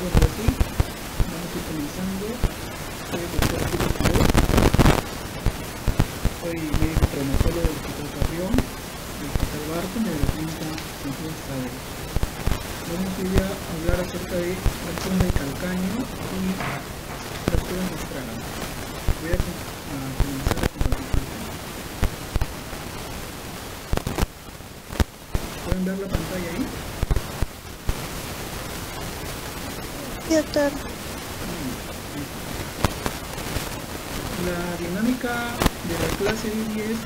Bueno, así vamos a ir comenzando. Soy el doctor Arturo Quiroz. Soy médico traumatólogo del Hospital Carrión, del Hospital Barton y de la Clínica Sentido Estado. Vamos hoy a hablar acerca de fracturas del calcáneo y fracturas de estragalo. Voy a comenzar a compartir el tema. ¿Pueden ver la pantalla ahí? Sí, doctor. La dinámica de la clase de 10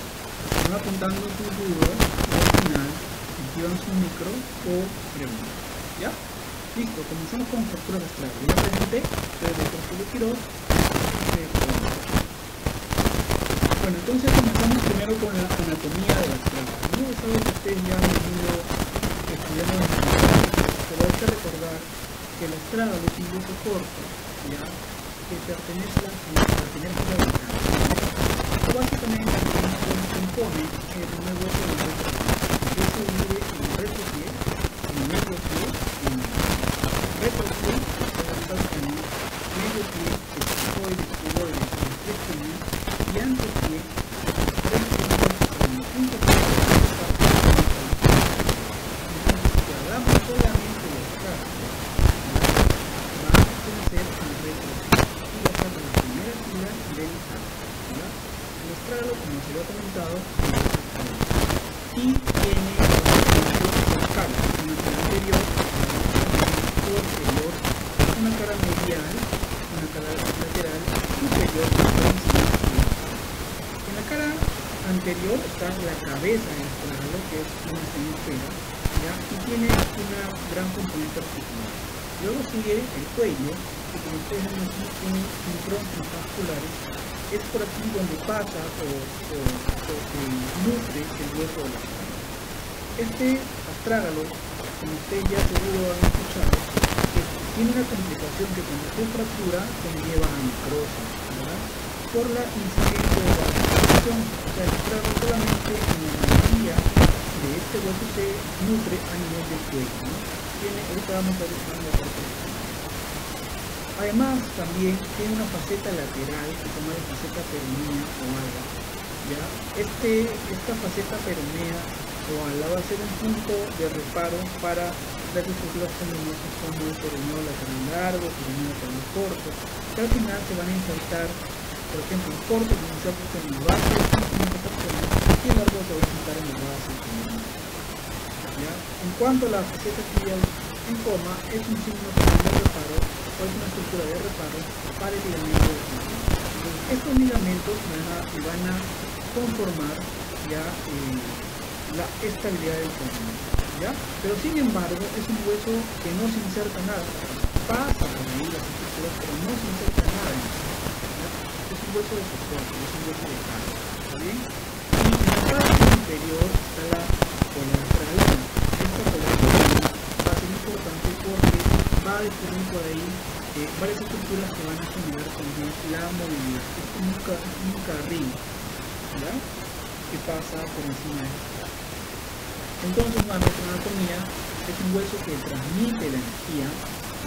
van apuntando sus dudas y al final activan su micro o preguntas. ¿Ya? Listo, comenzamos con fracturas de estragalo. Ya presenté, soy el doctor Arturo Quiroz. Bueno, entonces comenzamos primero con la anatomía de la estragalo. No saben que ustedes ya han venido estudiando en la universidad, pero hay que recordar que el estragalo es un hueso corto, ¿ya? Que pertenece a la ventana. Básicamente se compone de un hueso de retropié. Se divide en retropié, en mediopié, en retropié, mediopié, esquifoide, cuboide, flexional y antepié, si hablamos solamente de estragalo, va a pertenecer al retropié y va a ser la primera fila del arco. El estragalo, como se lo ha comentado, y tiene dos caras, una cara anterior, posterior, una cara medial, una cara lateral, superior y encima. En la cara anterior está la cabeza del estragalo, que es una semisfera, ¿ya? Y tiene una gran componente articular. Luego sigue el cuello, que como ustedes ven aquí tiene troncos vasculares. Es por aquí donde pasa o se nutre el hueso de la estragalo. Este astrágalo, como ustedes ya seguro han escuchado, que tiene una complicación que cuando se fractura conlleva a necrosis, ¿verdad? Por la incidencia de la infección. O sea, el astrágalo solamente en la mayoría de este hueso se nutre a nivel del cuello, ¿no? Ahorita vamos a ver la parte. Además, también tiene una faceta lateral que se llama de faceta peronea o ala, ¿ya? Esta faceta peronea o ala va a ser un punto de reparo para las estructuras tendinosas como el peroneo lateral largo, el peroneo lateral corto, que al final se van a insertar, por ejemplo, el corto que se inserta en la base del cimiento faccional y el largo se va a insertar en la base del cimiento. ¿Ya? En cuanto a la faceta tibial en coma, es un signo de reparo o es una estructura de reparo para el ligamento de cimiento. Entonces, estos ligamentos van a conformar ya la estabilidad del cóndilo, ¿ya? Pero sin embargo, es un hueso que no se inserta nada, pasa por ahí las estructuras, pero no se inserta nada en él, ¿ya? Es un hueso de soporte, es un hueso de carga, ¿está bien? Y en la parte inferior está la colateral. Esta colateral va a ser importante porque va a descubrir por ahí varias estructuras que van a generar también la movilidad. Es como un carril, ¿ya? Que pasa por encima de esta. Entonces, nuestra anatomía es un hueso que transmite la energía.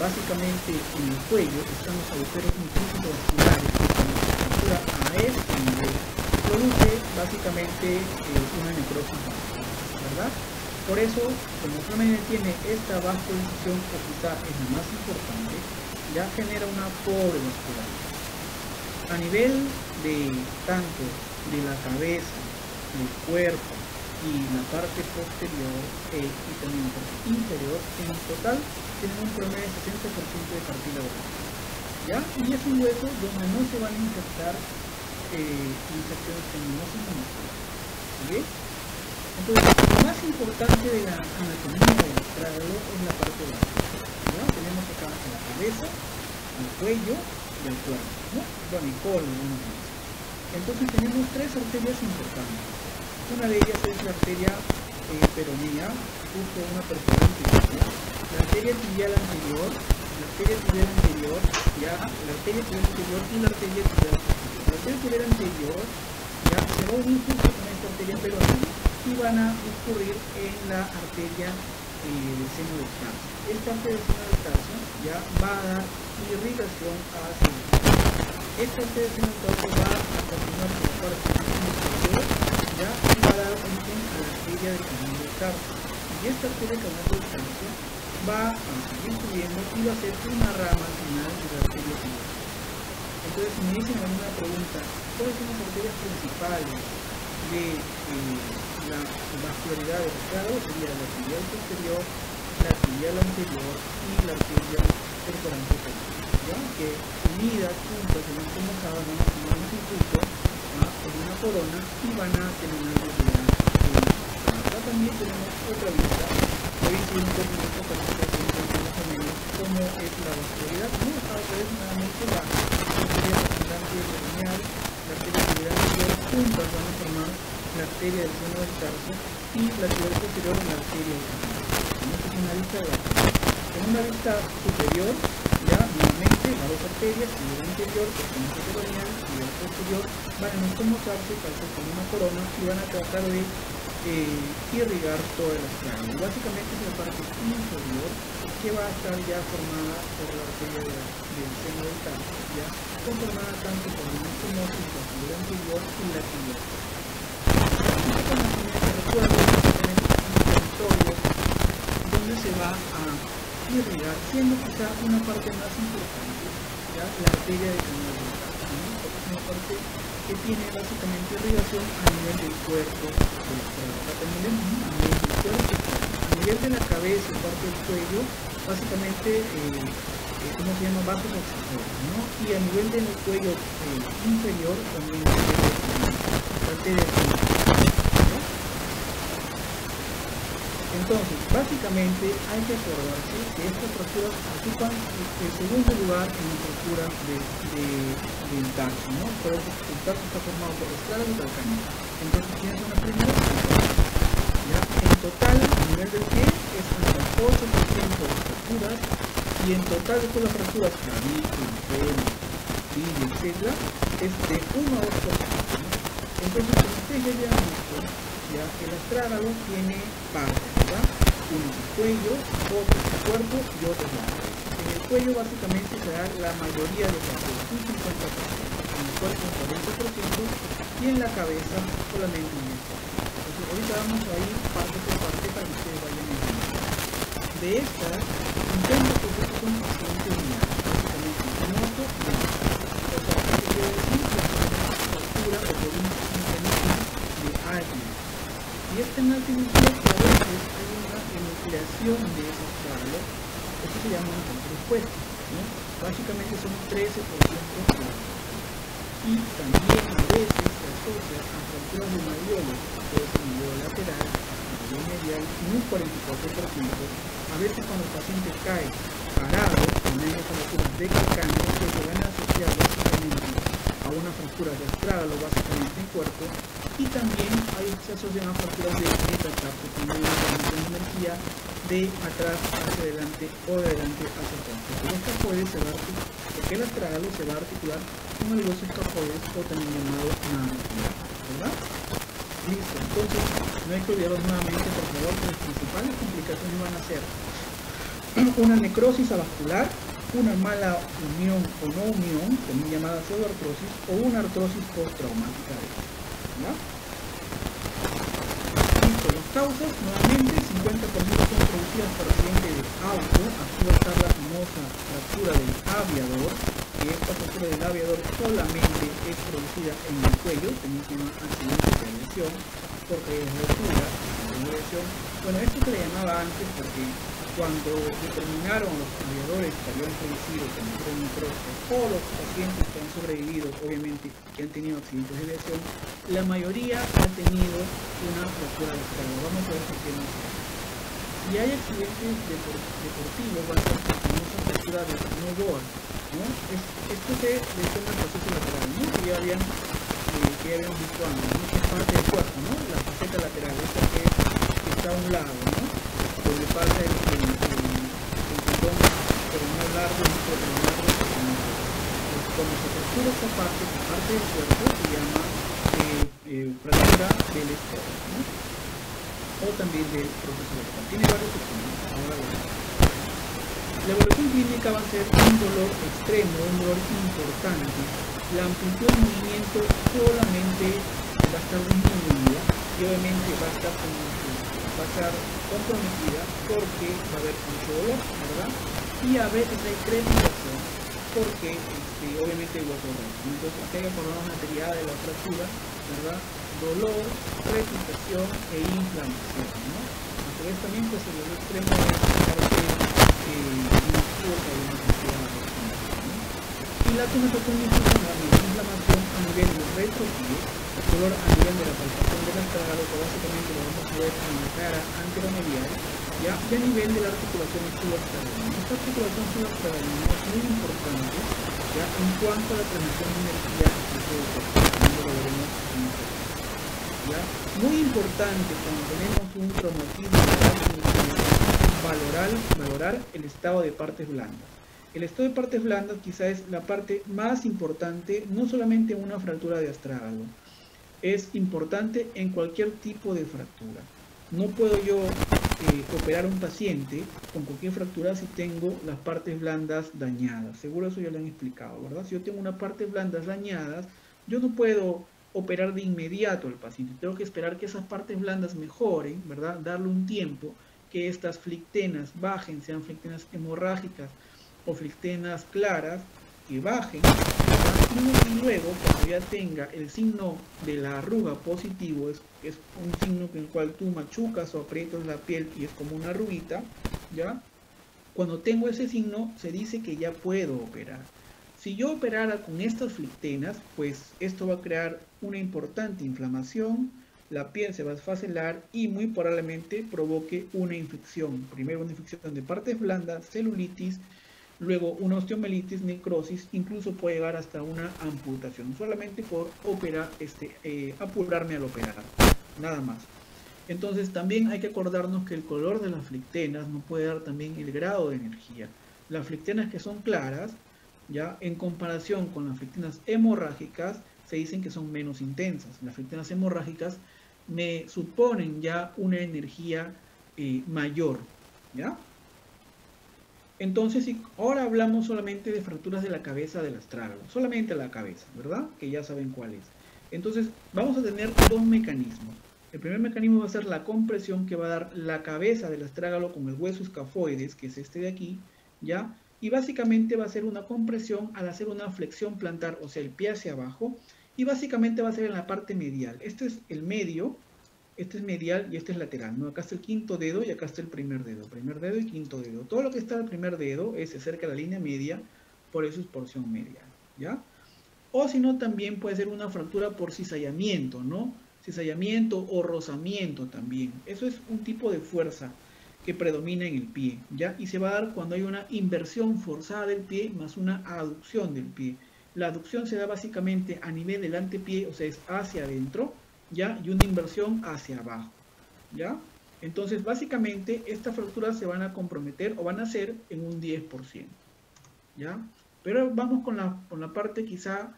Básicamente en el cuello están los agujeros vasculares que con la estructura a este nivel produce básicamente una necrosis vascular, ¿verdad? Por eso, como solamente tiene esta vascularización, o quizá es la más importante, ya genera una pobre vascularidad. A nivel de tanto de la cabeza, del cuerpo y la parte posterior y también la parte inferior, en total tienen un promedio de 60% de cartílago, ¿ya? Y es un hueso donde no se van a insertar infecciones tendinosas ni musculares, ¿sí? Entonces, lo más importante de la anatomía del estragalo es la parte básica, ¿ya? Tenemos acá la cabeza, el cuello y el cuerpo, ¿no? Bueno, y colon, algunos más. Entonces tenemos tres arterias importantes. Una de ellas es la arteria peronea, justo una perforación, ¿ya? La arteria tibial anterior, la arteria tibial anterior, ¿ya? La arteria tibial anterior y la arteria tibial posterior. La arteria tibial anterior, ¿ya? Se va a unir junto con esta arteria peronea y van a discurrir en la arteria del seno del tarso. Esta arteria del seno del tarso ya va a dar irrigación hacia el tallo. Esta arteria entonces va a continuar por la parte inferior, ya, y va a dar origen a la arteria del canal del tarso. Y esta arteria del canal del tarso va a seguir subiendo y va a ser una rama final de la arteria final. Entonces, si me dicen alguna pregunta, ¿cuáles son las arterias principales de la vascularidad del estrado? Sería la tibial posterior, la tibial anterior y la arteria perforante posterior, ¿ya? Que unidas juntas en este mojado van a formar un circuito con una corona y van a terminar de llegar. Acá también tenemos otra vista. Hoy hice un documento para que se entienda más o menos cómo es la vascularidad. No a través nuevamente la arteria perforante lineal, la arteria tibial anterior juntas van a formar la arteria del seno del tarso y la tibial posterior en la arteria del canal. Esta es una vista de la en una vista superior, ya nuevamente las dos arterias, tibial anterior, perforante lineal, tibial posterior, van a entomosarse para hacer como una corona y van a tratar de irrigar toda la estrada. Básicamente es la parte inferior que va a estar ya formada por la arteria del seno del tarso, ya conformada tanto por una entomosis, la tibial anterior y la tibial. Recuerden que un territorio donde se va a irrigar, siendo quizá una parte más importante, ¿ya? La arteria del canal del tarso, ¿no? Porque es una parte que tiene básicamente irrigación a nivel del cuerpo del estrado. Acá tenemos a nivel del cuerpo, a nivel de la cabeza y parte del cuello, básicamente, ¿cómo se llama? Vasos accesorios, ¿no? Y a nivel del cuello inferior también la arteria del canal. Entonces, básicamente hay que acordarse que estas fracturas ocupan el segundo lugar en la fractura del tarso, ¿no? Por eso el tarso está formado por estrado y calcáneo. Entonces, ¿quiénes son las primeras? ¿Ya? En total, a nivel del pie, es hasta el 8% de fracturas, y en total de todas las fracturas, clavícula, pene, tibia, etc., es de 1 a 2%, ¿no? Entonces, ustedes ya han visto, ya, que el astrágalo tiene partes, ¿verdad? Uno es el cuello, otro es el cuerpo y otro es la cabeza. En el cuello básicamente se da la mayoría de fracturas, un 50%, en el cuerpo un 40% y en la cabeza solamente un 10%. Entonces ahorita vamos a ir parte por parte para que ustedes vayan entendiendo. De estas, 50% son pacientes lineales, básicamente un oso y un oso. O sea, ¿qué quiere decir? Que es una fractura o por un mecanismo de alta. Y esta analgesia que a veces hay una enucleación de ese astrágalo, eso se llama una contraexpuesta, ¿no? Básicamente son 13% de. Y también a veces se asocia a fracturas de malleolo, puede ser malleolo lateral, malleolo medial, en un 44%. A veces cuando el paciente cae parado, con esas fracturas de calcáneo, se van a asociar básicamente a una fractura de astrágalo, básicamente en cuerpo, y también se asocian a fracturas de metatarso, cuando hay una transmisión de energía de atrás hacia adelante o de adelante hacia atrás. Porque los escafoides se va a articular, porque el astrágalo se va a articular con el hueso escafoides o también llamado navicular, ¿verdad? Listo, entonces no hay que olvidarlos nuevamente, por favor, que las principales complicaciones van a ser una necrosis avascular, una mala unión o no unión, también llamada pseudoartrosis, o una artrosis postraumática de esto, ¿ya? Listo, las causas, nuevamente, 50% son producidas por accidente de auto. Aquí va a estar la famosa fractura del aviador, que esta fractura del aviador solamente es producida en el cuello, también se llama accidente de aviación, porque es rotura, bueno, esto se le llamaba antes porque cuando determinaron los aviadores que habían fallecido con necrosis o los pacientes que han sobrevivido, obviamente que han tenido accidentes de aviación, la mayoría ha tenido una fractura de astrágalo. Vamos a ver por qué no es. Si hay accidentes deportivos, va a ser la famosa fractura de snowboard, ¿no? Esto se lesiona el proceso lateral, ¿no? Que ya habíamos visto antes, ¿no? Es parte del cuerpo, ¿no? La faceta lateral, esta que está a un lado, ¿no? Donde pasa el tendón, pero no largo, ni por lo largo, cuando se fractura esta parte del cuerpo, se llama fractura del estómago, ¿no? O también del proceso lateral. Tiene varios opciones, ahora veremos. La evaluación clínica va a ser un dolor extremo, un dolor importante. La amplitud del movimiento solamente va a estar disminuida y obviamente va a estar comprometida porque va a haber mucho dolor, ¿verdad? Y a veces hay crepitación porque obviamente hay hueso roto. Entonces aquí hay que acordarnos la triada de la fractura, ¿verdad? Dolor, crepitación e inflamación, ¿no? A su vez también pues el dolor extremo es la parte y la tumefacción inflamación a nivel del retropie, el dolor a nivel de la palpación del astrágalo, que básicamente lo vamos a ver en la cara anteromedial, ya, y a nivel de la articulación subastralina. Esta articulación subastralina es muy importante, ya, en cuanto a la transmisión de energía en todo el cuerpo, como lo veremos en un poco. ¿Ya? Muy importante cuando tenemos un traumatismo valorar el estado de partes blandas. El estado de partes blandas quizá es la parte más importante, no solamente en una fractura de astrágalo, es importante en cualquier tipo de fractura. No puedo yo operar a un paciente con cualquier fractura si tengo las partes blandas dañadas. Seguro eso ya lo han explicado, ¿verdad? Si yo tengo unas partes blandas dañadas, yo no puedo operar de inmediato al paciente. Tengo que esperar que esas partes blandas mejoren, ¿verdad? Darle un tiempo, que estas flictenas bajen, sean flictenas hemorrágicas o flictenas claras, que bajen, y luego cuando ya tenga el signo de la arruga positivo, es un signo en el cual tú machucas o aprietas la piel y es como una arruguita, ¿ya? Cuando tengo ese signo se dice que ya puedo operar. Si yo operara con estas flictenas, pues esto va a crear una importante inflamación, la piel se va a esfacelar y muy probablemente provoque una infección. Primero una infección de partes blandas, celulitis, luego una osteomelitis, necrosis, incluso puede llegar hasta una amputación, solamente por operar, apurarme al operar, nada más. Entonces también hay que acordarnos que el color de las flictenas nos puede dar también el grado de energía. Las flictenas que son claras, ya en comparación con las flictenas hemorrágicas, se dicen que son menos intensas. Las flictenas hemorrágicas me suponen ya una energía mayor, ¿ya? Entonces, ahora hablamos solamente de fracturas de la cabeza del astrágalo, solamente la cabeza, ¿verdad? Que ya saben cuál es. Entonces, vamos a tener dos mecanismos. El primer mecanismo va a ser la compresión que va a dar la cabeza del astrágalo con el hueso escafoides, que es este de aquí, ¿ya? Y básicamente va a ser una compresión al hacer una flexión plantar, o sea, el pie hacia abajo, y básicamente va a ser en la parte medial. Este es el medio, este es medial y este es lateral, ¿no? Acá está el quinto dedo y acá está el primer dedo y quinto dedo. Todo lo que está al primer dedo es cerca de la línea media, por eso es porción medial, ¿ya? O si no, también puede ser una fractura por cizallamiento, ¿no? Cizallamiento o rozamiento también. Eso es un tipo de fuerza que predomina en el pie, ¿ya? Y se va a dar cuando hay una inversión forzada del pie más una aducción del pie. La aducción se da básicamente a nivel del antepié, o sea, es hacia adentro, ¿ya? Y una inversión hacia abajo, ¿ya? Entonces, básicamente, estas fracturas se van a comprometer o van a ser en un 10%, ¿ya? Pero vamos con la parte quizá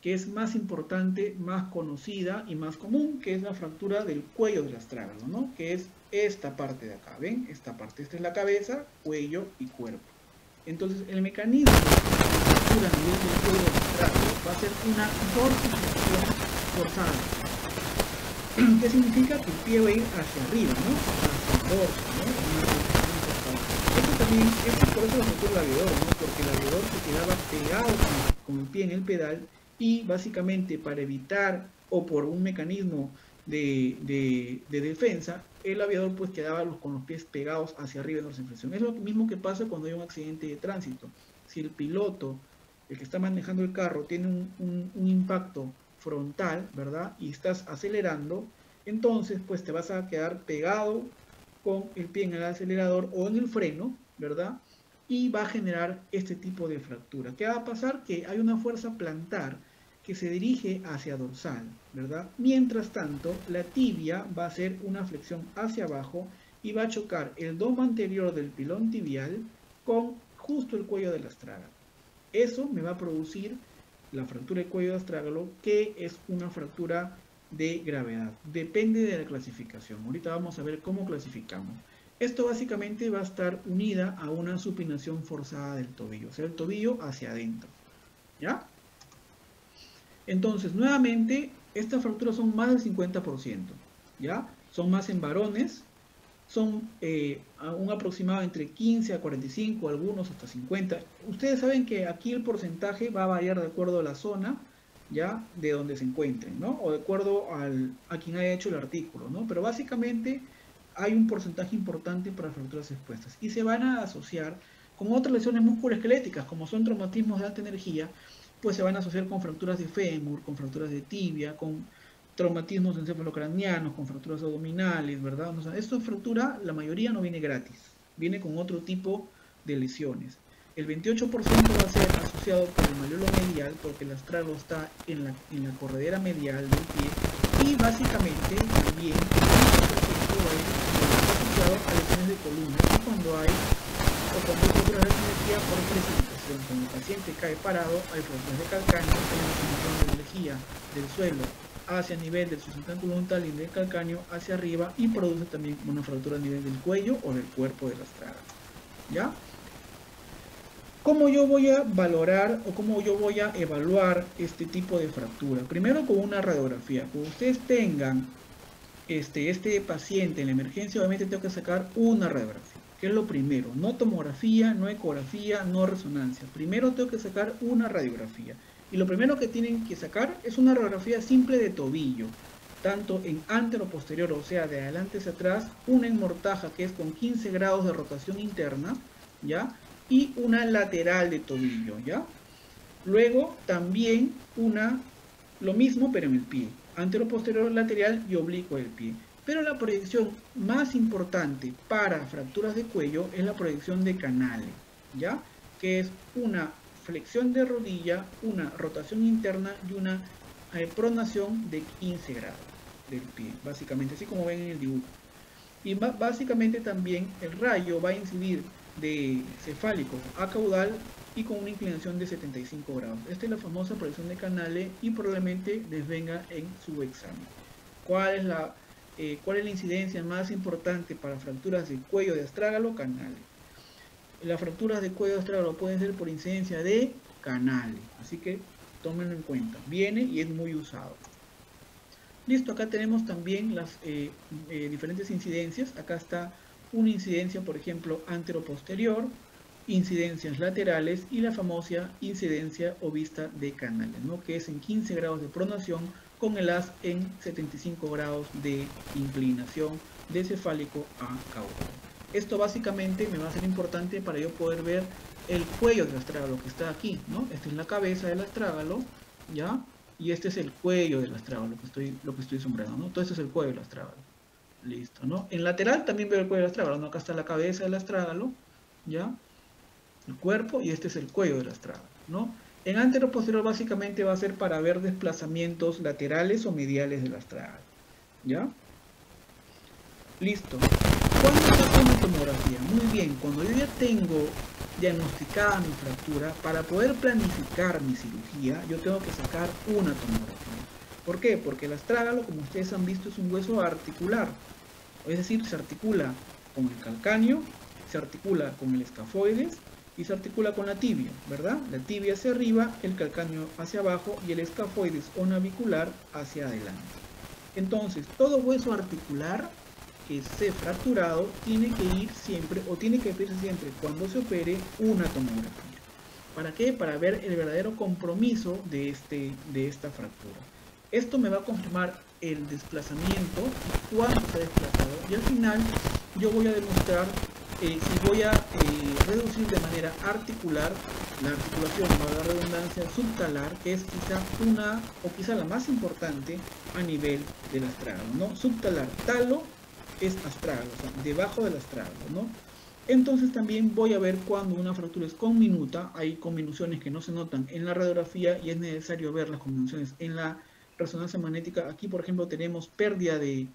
que es más importante, más conocida y más común, que es la fractura del cuello del astrágalo, ¿no? Que es esta parte de acá, ¿ven? Esta parte, esta es la cabeza, cuello y cuerpo. Entonces, el mecanismo de la fractura a nivel del cuello del astrágalo va a ser una dorsiflexión forzada. ¿Qué significa? Que el pie va a ir hacia arriba, ¿no? Hacia el dorso, ¿no? Esto también, por eso lo metió el aviador, ¿no? Porque el aviador se quedaba pegado con el pie en el pedal y básicamente para evitar o por un mecanismo de defensa, el aviador pues quedaba con los pies pegados hacia arriba en la dorsiflexión. Es lo mismo que pasa cuando hay un accidente de tránsito. Si el piloto, el que está manejando el carro, tiene un impacto frontal, ¿verdad? Y estás acelerando, entonces pues te vas a quedar pegado con el pie en el acelerador o en el freno, ¿verdad? Y va a generar este tipo de fractura. ¿Qué va a pasar? Que hay una fuerza plantar que se dirige hacia dorsal, ¿verdad? Mientras tanto, la tibia va a hacer una flexión hacia abajo y va a chocar el domo anterior del pilón tibial con justo el cuello del astrágalo. Eso me va a producir la fractura del cuello de astrágalo, que es una fractura de gravedad. Depende de la clasificación. Ahorita vamos a ver cómo clasificamos. Esto básicamente va a estar unida a una supinación forzada del tobillo, o sea, el tobillo hacia adentro, ¿ya? Entonces, nuevamente, estas fracturas son más del 50%, ¿ya? Son más en varones, son un aproximado entre 15 a 45, algunos hasta 50. Ustedes saben que aquí el porcentaje va a variar de acuerdo a la zona, ¿ya? De donde se encuentren, ¿no? O de acuerdo a quien haya hecho el artículo, ¿no? Pero básicamente hay un porcentaje importante para fracturas expuestas y se van a asociar con otras lesiones musculoesqueléticas, como son traumatismos de alta energía, pues se van a asociar con fracturas de fémur, con fracturas de tibia, con traumatismos encefalocranianos, con fracturas abdominales, ¿verdad? O sea, esta fractura, la mayoría no viene gratis, viene con otro tipo de lesiones. El 28% va a ser asociado por el malleolo medial, porque el astrago está en la corredera medial del pie, y básicamente también el 15% va a ir asociado a lesiones de columna, y cuando hay fracturas de energía por precipitación. Cuando el paciente cae parado, hay fracturas de calcáneo, hay una formación de energía del suelo hacia nivel del sustentante luntal y del calcáneo hacia arriba, y produce también una fractura a nivel del cuello o del cuerpo del astragal, ¿ya? ¿Cómo yo voy a valorar o cómo yo voy a evaluar este tipo de fractura? Primero con una radiografía. Cuando ustedes tengan este paciente en la emergencia, obviamente tengo que sacar una radiografía, que es lo primero. No tomografía, no ecografía, no resonancia. Primero tengo que sacar una radiografía. Y lo primero que tienen que sacar es una radiografía simple de tobillo, tanto en antero posterior, o sea, de adelante hacia atrás, una en mortaja, que es con 15 grados de rotación interna, ¿ya? Y una lateral de tobillo, ¿ya? Luego también lo mismo pero en el pie, antero posterior lateral y oblicuo del pie. Pero la proyección más importante para fracturas de cuello es la proyección de canale, ¿ya? Que es una flexión de rodilla, una rotación interna y una pronación de 15 grados del pie, básicamente, así como ven en el dibujo. Y básicamente también el rayo va a incidir de cefálico a caudal y con una inclinación de 75 grados. Esta es la famosa proyección de canale y probablemente les venga en su examen. ¿Cuál es la incidencia más importante para fracturas de cuello de astrágalo? Canale. Las fracturas de cuello de astrágalo pueden ser por incidencia de canale, así que tómenlo en cuenta. Viene y es muy usado. Listo, acá tenemos también las diferentes incidencias. Acá está una incidencia, por ejemplo, antero-posterior, incidencias laterales y la famosa incidencia o vista de canales, ¿no? Que es en 15 grados de pronación con el haz en 75 grados de inclinación de cefálico a caudal. Esto básicamente me va a ser importante para yo poder ver el cuello del astrágalo que está aquí, ¿no? Esta es la cabeza del astrágalo, ¿ya? Y este es el cuello del astrágalo, lo que estoy sombreando, ¿no? Todo esto es el cuello del astrágalo. Listo, ¿no? En lateral también veo el cuello del astrágalo, ¿no? Acá está la cabeza del astrágalo, ¿ya? El cuerpo, y este es el cuello del astrágalo, ¿no? En antero posterior básicamente va a ser para ver desplazamientos laterales o mediales del astrágalo, ¿ya? Listo. ¿Cuándo se hace una tomografía? Muy bien, cuando yo ya tengo diagnosticada mi fractura, para poder planificar mi cirugía, yo tengo que sacar una tomografía. ¿Por qué? Porque el astrágalo, como ustedes han visto, es un hueso articular. Es decir, se articula con el calcáneo, se articula con el escafoides y se articula con la tibia, ¿verdad? La tibia hacia arriba, el calcáneo hacia abajo y el escafoides o navicular hacia adelante. Entonces, todo hueso articular que esté fracturado tiene que ir siempre, o tiene que pedirse siempre cuando se opere, una tomografía. ¿Para qué? Para ver el verdadero compromiso de esta fractura. Esto me va a confirmar el desplazamiento y cuánto se ha desplazado, y al final yo voy a demostrar si voy a reducir de manera articular la articulación, para la redundancia, subtalar, que es quizá la más importante a nivel del astrágalo, ¿no? Subtalar, talo es astrágalo, o sea, debajo del astrágalo, ¿no? Entonces también voy a ver cuando una fractura es conminuta, hay conminuciones que no se notan en la radiografía y es necesario ver las conminuciones en la resonancia magnética. Aquí, por ejemplo, tenemos pérdida de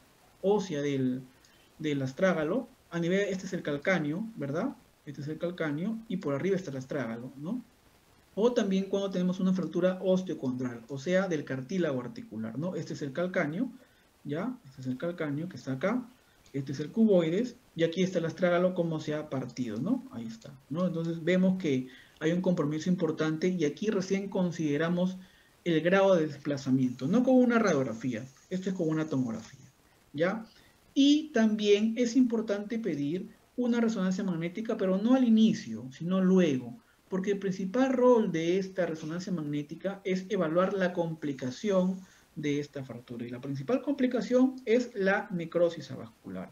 ósea del astrágalo. A nivel, este es el calcáneo, ¿verdad? Este es el calcáneo y por arriba está el astrágalo, ¿no? O también cuando tenemos una fractura osteocondral, o sea, del cartílago articular, ¿no? Este es el calcáneo, ¿ya? Este es el calcáneo que está acá. Este es el cuboides, y aquí está el astrágalo como se ha partido, ¿no? Ahí está, ¿no? Entonces vemos que hay un compromiso importante, y aquí recién consideramos el grado de desplazamiento, no con una radiografía, esto es con una tomografía, ¿ya? Y también es importante pedir una resonancia magnética, pero no al inicio, sino luego, porque el principal rol de esta resonancia magnética es evaluar la complicación de esta fractura. Y la principal complicación es la necrosis avascular.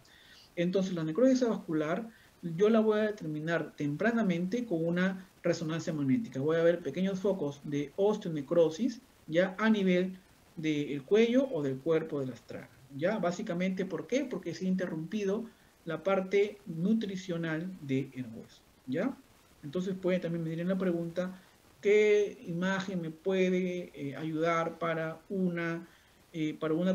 Entonces, la necrosis avascular yo la voy a determinar tempranamente con una resonancia magnética. Voy a ver pequeños focos de osteonecrosis ya a nivel del cuello o del cuerpo del astrágalo. ¿Ya? Básicamente, ¿por qué? Porque se ha interrumpido la parte nutricional del hueso. ¿Ya? Entonces puede también medir en la pregunta qué imagen me puede ayudar para una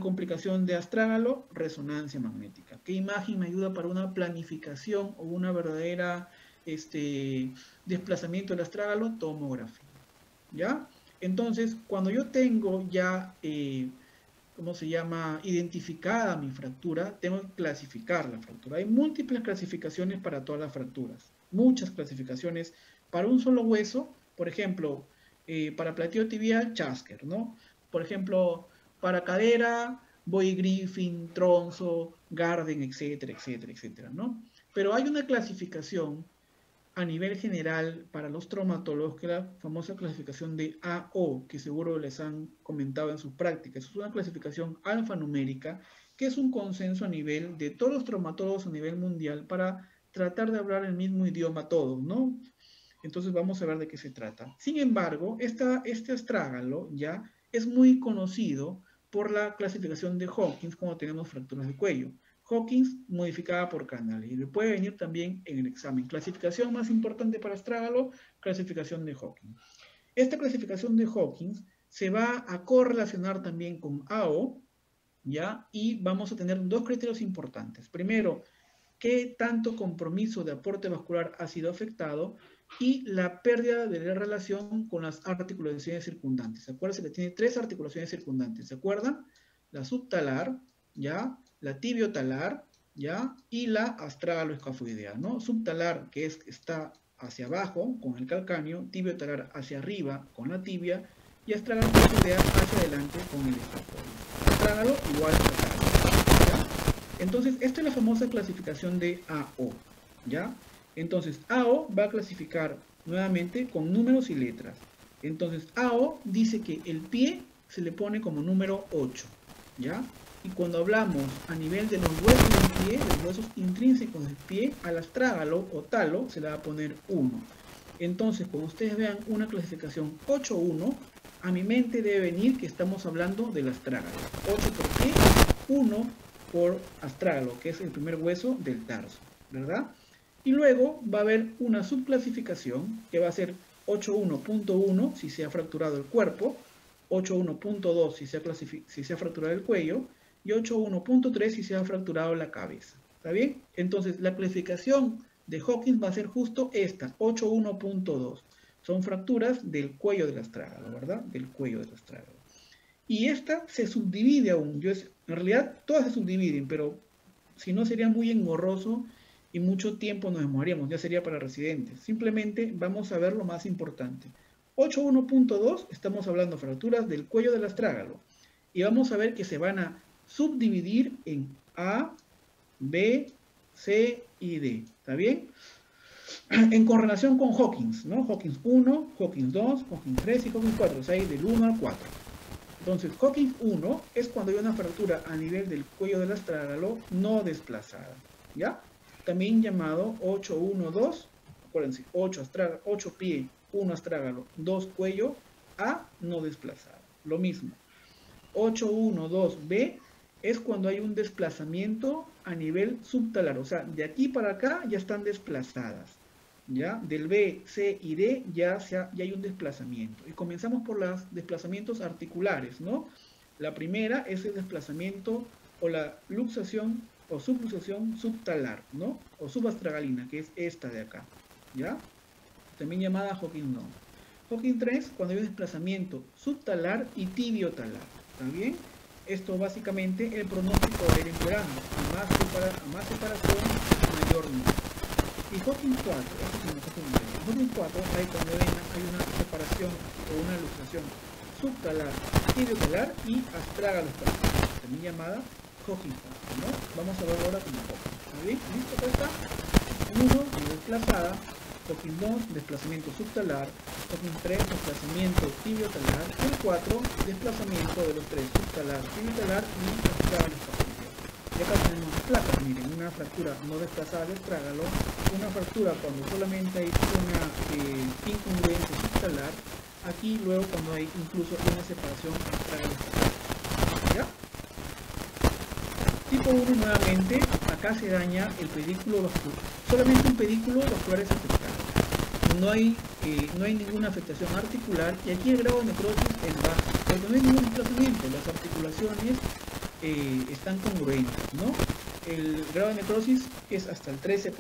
complicación de astrágalo, resonancia magnética. ¿Qué imagen me ayuda para una planificación o una verdadera desplazamiento del astrágalo? Tomografía. ¿Ya? Entonces, cuando yo tengo ya, ¿cómo se llama?, identificada mi fractura, tengo que clasificar la fractura. Hay múltiples clasificaciones para todas las fracturas. Muchas clasificaciones para un solo hueso. Por ejemplo, para plateo tibial, Chasker, ¿no? Por ejemplo, para cadera, Boy Griffin, Tronzo, Garden, etcétera, etcétera, etcétera, ¿no? Pero hay una clasificación a nivel general para los traumatólogos, que es la famosa clasificación de AO, que seguro les han comentado en sus prácticas. Es una clasificación alfanumérica, que es un consenso a nivel de todos los traumatólogos a nivel mundial para tratar de hablar el mismo idioma todos, ¿no? Entonces vamos a ver de qué se trata. Sin embargo, este astrágalo ya es muy conocido por la clasificación de Hawkins cuando tenemos fracturas de cuello. Hawkins modificada por Canale, y le puede venir también en el examen. Clasificación más importante para astrágalo, clasificación de Hawkins. Esta clasificación de Hawkins se va a correlacionar también con AO, ¿ya? Y vamos a tener dos criterios importantes. Primero, qué tanto compromiso de aporte vascular ha sido afectado, y la pérdida de la relación con las articulaciones circundantes. Acuérdense que tiene tres articulaciones circundantes, ¿se acuerdan? La subtalar, ¿ya? La tibiotalar, ¿ya? Y la astragaloescafoidea, ¿no? Subtalar, que está hacia abajo con el calcáneo, tibiotalar hacia arriba con la tibia, y astragaloescafoidea hacia adelante con el escafoide. Astrágalo igual a astrágalo, ¿ya? Entonces, esta es la famosa clasificación de AO, ¿ya? Entonces, AO va a clasificar nuevamente con números y letras. Entonces, AO dice que el pie se le pone como número 8, ¿ya? Y cuando hablamos a nivel de los huesos del pie, los huesos intrínsecos del pie, al astrágalo o talo se le va a poner 1. Entonces, cuando ustedes vean una clasificación 8-1, a mi mente debe venir que estamos hablando del astrágalo. 8 por pie, 1 por astrágalo, que es el primer hueso del tarso, ¿verdad? Y luego va a haber una subclasificación que va a ser 8.1.1 si se ha fracturado el cuerpo, 8.1.2 si se ha fracturado el cuello, y 8.1.3 si se ha fracturado la cabeza. ¿Está bien? Entonces, la clasificación de Hawkins va a ser justo esta, 8.1.2. Son fracturas del cuello del astrágalo, ¿verdad? Del cuello del astrágalo. Y esta se subdivide aún. En realidad, todas se subdividen, pero si no sería muy engorroso y mucho tiempo nos demoraríamos, ya sería para residentes. Simplemente vamos a ver lo más importante. 8.1.2, estamos hablando de fracturas del cuello del astrágalo. Y vamos a ver que se van a subdividir en A, B, C y D. ¿Está bien? En correlación con Hawkins, ¿no? Hawkins 1, Hawkins 2, Hawkins 3 y Hawkins 4. O sea, del 1 al 4. Entonces, Hawkins 1 es cuando hay una fractura a nivel del cuello del astrágalo no desplazada, ¿ya? También llamado 8-1-2, acuérdense, 8 pie, 1 astrágalo, 2 cuello, A no desplazado. Lo mismo, 8-1-2-B es cuando hay un desplazamiento a nivel subtalar, o sea, de aquí para acá ya están desplazadas, ¿ya? Del B, C y D ya hay un desplazamiento. Y comenzamos por los desplazamientos articulares, ¿no? La primera es el desplazamiento o la luxación o subluxación subtalar, ¿no? O subastragalina, que es esta de acá, ¿ya? También llamada Hawkins 2. Hawkins 3, cuando hay un desplazamiento subtalar y tibiotalar, ¿está bien? Esto básicamente el pronóstico va a ir empeorando. A más separación, mayor número. Y Hawking 4, Hawking 4 hay cuando hay una separación o una luxación subtalar, tibiotalar y astrágalos, también llamada Hawking 4, ¿no? Vamos a ver ahora como Hawking. ¿Está bien? ¿Listo? Acá está. 1, desplazada. Hawking 2, desplazamiento subtalar. Hawking 3, desplazamiento tibiotalar. Y 4, desplazamiento de los tres, subtalar, tibiotalar y astrágalos. Y acá tenemos placas, miren, una fractura no desplazada de astrágalo, una fractura cuando solamente hay una incongruencia subtalar, aquí luego cuando hay incluso una separación astrágalo. ¿Ya? Tipo 1 nuevamente, acá se daña el pedículo vascular, solamente un pedículo vascular es afectado. No hay ninguna afectación articular y aquí el grado de necrosis es bajo, porque no hay ningún desplazamiento, las articulaciones están congruentes, ¿no? El grado de necrosis es hasta el 13%.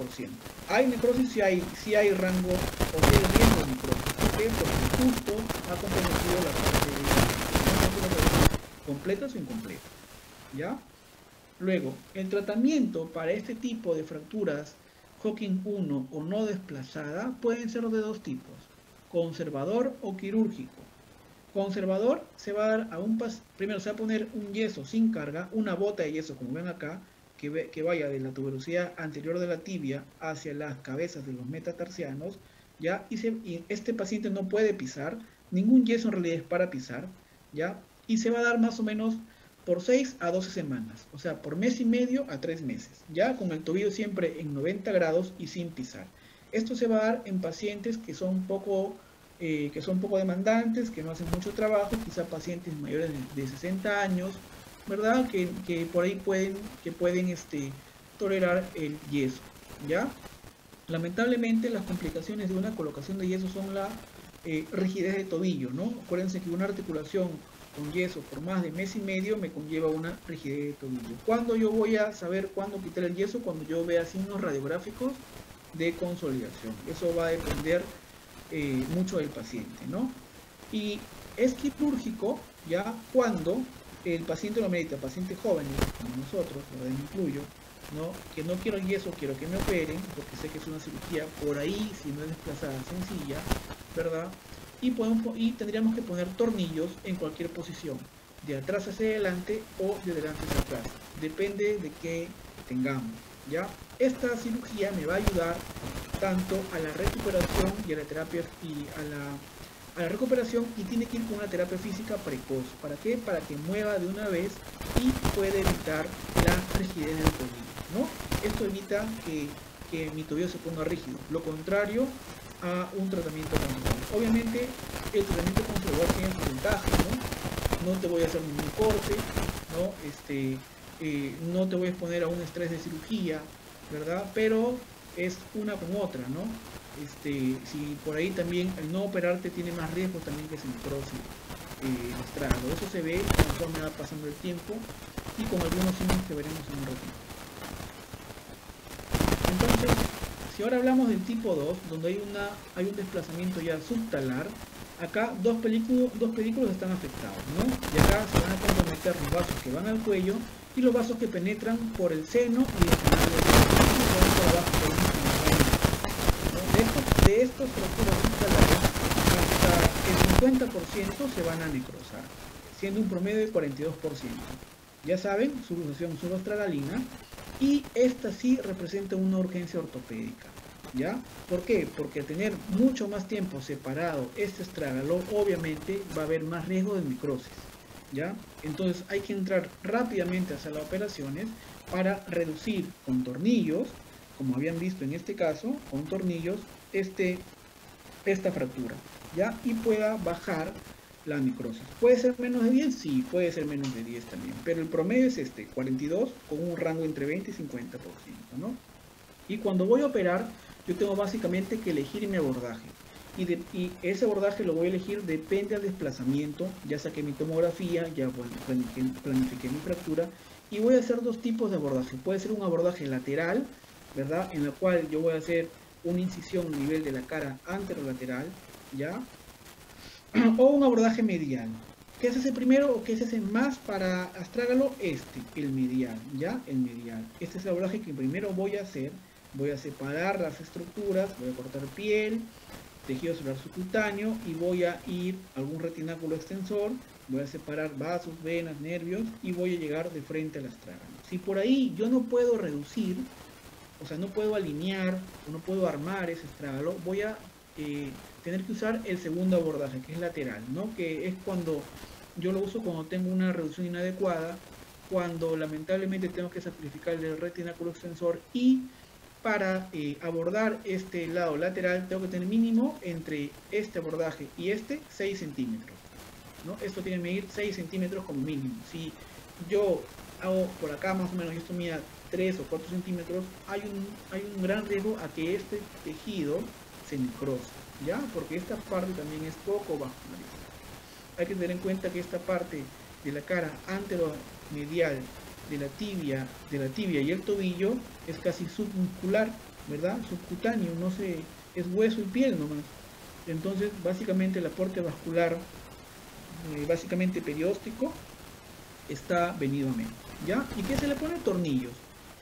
Hay necrosis si hay rango o si hay riesgo de necrosis. ¿Por qué? Porque justo ha comprometido la parte de completas o incompletas. ¿Ya? Luego, el tratamiento para este tipo de fracturas Hawking 1 o no desplazada pueden ser de dos tipos, conservador o quirúrgico. Conservador se va a dar a primero se va a poner un yeso sin carga, una bota de yeso como ven acá, que vaya de la tuberosidad anterior de la tibia hacia las cabezas de los metatarsianos, ¿ya? Y este paciente no puede pisar, ningún yeso en realidad es para pisar, ¿ya? Y se va a dar más o menos por 6 a 12 semanas, o sea, por mes y medio a 3 meses, ya con el tobillo siempre en 90 grados y sin pisar. Esto se va a dar en pacientes que son poco demandantes, que no hacen mucho trabajo, quizá pacientes mayores de 60 años, ¿verdad? Que por ahí pueden tolerar el yeso, ¿ya? Lamentablemente las complicaciones de una colocación de yeso son la rigidez de tobillo, ¿no? Acuérdense que una articulación con yeso por más de mes y medio me conlleva una rigidez de tobillo. ¿Cuándo yo voy a saber cuándo quitar el yeso? Cuando yo vea signos radiográficos de consolidación. Eso va a depender mucho del paciente, ¿no? Y es quirúrgico ya cuando el paciente lo merita, pacientes jóvenes como nosotros, lo incluyo, ¿no? Que no quiero yeso, quiero que me operen, porque sé que es una cirugía por ahí, si no es desplazada, sencilla, ¿verdad? Y tendríamos que poner tornillos en cualquier posición, de atrás hacia adelante o de adelante hacia atrás, depende de qué tengamos, ¿ya? Esta cirugía me va a ayudar tanto a la recuperación y a la terapia a la recuperación, y tiene que ir con una terapia física precoz. ¿Para qué? Para que mueva de una vez y puede evitar la rigidez del tobillo, ¿no? Esto evita que mi tobillo se ponga rígido, lo contrario a un tratamiento conservador. Obviamente el tratamiento conservador tiene sus ventajas, ¿no? No te voy a hacer ningún corte, ¿no? No te voy a exponer a un estrés de cirugía, ¿verdad? Pero es una con otra, ¿no? Si por ahí también el no operarte tiene más riesgo también que se necrosis estrado. Eso se ve conforme va pasando el tiempo y con algunos signos que veremos en un ratito. Entonces, si ahora hablamos del tipo 2, donde hay un desplazamiento ya subtalar, acá dos pedículos están afectados, ¿no? Y acá se van a comprometer los vasos que van al cuello y los vasos que penetran por el seno y el canal del seno. De estos fracturas subtalares, hasta el 50% se van a necrosar, siendo un promedio de 42%. Ya saben, su luxación subastragalina, y esta sí representa una urgencia ortopédica, ¿ya? ¿Por qué? Porque al tener mucho más tiempo separado este astrágalo, obviamente va a haber más riesgo de necrosis, ¿ya? Entonces hay que entrar rápidamente hacia las operaciones para reducir con tornillos, como habían visto en este caso, con tornillos, esta fractura, ¿ya? Y pueda bajar la necrosis. ¿Puede ser menos de 10? Sí, puede ser menos de 10 también, pero el promedio es 42, con un rango entre 20 y 50%, ¿no? Y cuando voy a operar, yo tengo básicamente que elegir mi abordaje, y ese abordaje lo voy a elegir depende del desplazamiento. Ya saqué mi tomografía, ya planifiqué mi fractura, y voy a hacer dos tipos de abordaje. Puede ser un abordaje lateral, ¿verdad? En la cual yo voy a hacer una incisión a nivel de la cara anterolateral, ¿ya? O un abordaje medial. ¿Qué es ese primero o qué es ese más para astrágalo? El medial, ¿ya? El medial. Este es el abordaje que primero voy a hacer. Voy a separar las estructuras, voy a cortar piel, tejido celular subcutáneo y voy a ir a algún retináculo extensor, voy a separar vasos, venas, nervios y voy a llegar de frente al astrágalo. Si por ahí yo no puedo reducir, o sea, no puedo alinear o no puedo armar ese astrágalo, voy a tener que usar el segundo abordaje, que es lateral, ¿no? Que es cuando yo lo uso cuando tengo una reducción inadecuada, cuando lamentablemente tengo que sacrificar el retináculo extensor y para abordar este lado lateral tengo que tener mínimo entre este abordaje y 6 centímetros, ¿no? Esto tiene que medir 6 centímetros como mínimo. Si yo hago por acá más o menos y esto mida 3 o 4 centímetros, hay un gran riesgo a que este tejido se necrose, ¿ya? Porque esta parte también es poco vascularizada. Hay que tener en cuenta que esta parte de la cara anteromedial de la tibia y el tobillo es casi submuscular, ¿verdad? Subcutáneo, no sé, es hueso y piel nomás. Entonces, básicamente el aporte vascular, básicamente perióstico, está venido a menos, ¿ya? ¿Y qué se le pone? Tornillos.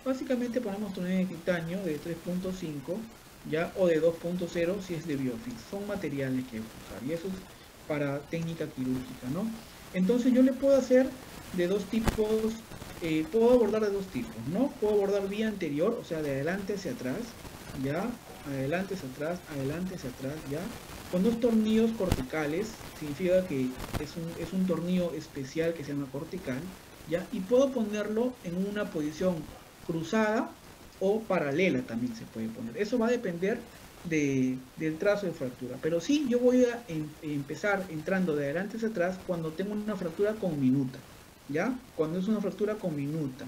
Básicamente ponemos tornillos de titanio de 3.5, ¿ya? O de 2.0 si es de Biofix. Son materiales que hay que usar y eso es para técnica quirúrgica, ¿no? Entonces yo le puedo hacer de dos tipos, puedo abordar de dos tipos, ¿no? Puedo abordar vía anterior, o sea, de adelante hacia atrás, ¿ya? Adelante hacia atrás, ¿ya? Con dos tornillos corticales, significa que es un tornillo especial que se llama cortical, ¿ya? Y puedo ponerlo en una posición cruzada o paralela también se puede poner. Eso va a depender del trazo de fractura. Pero sí, yo voy a empezar entrando de adelante hacia atrás cuando tengo una fractura conminuta, ¿ya? Cuando es una fractura conminuta.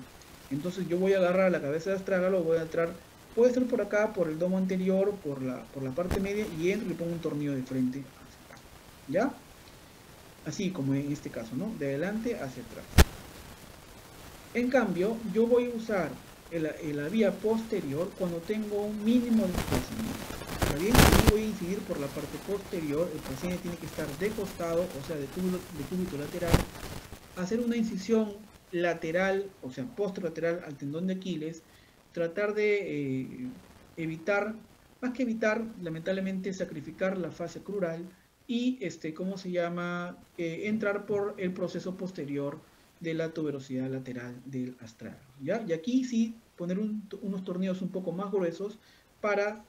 Entonces yo voy a agarrar la cabeza de astrágalo, voy a entrar, puede ser por acá, por el domo anterior, por la parte media, y entro y le pongo un tornillo de frente hacia acá, ¿ya? Así como en este caso, ¿no? De adelante hacia atrás. En cambio, yo voy a usar la vía posterior cuando tengo un mínimo desplazamiento. Está bien, aquí voy a incidir por la parte posterior, el paciente tiene que estar de costado, o sea, de cúbito lateral, hacer una incisión lateral, o sea, posterolateral al tendón de Aquiles, tratar de evitar, más que evitar, lamentablemente sacrificar la fascia crural y, ¿cómo se llama? Entrar por el proceso posterior de la tuberosidad lateral del astrágalo, ¿ya? Y aquí sí poner unos tornillos un poco más gruesos para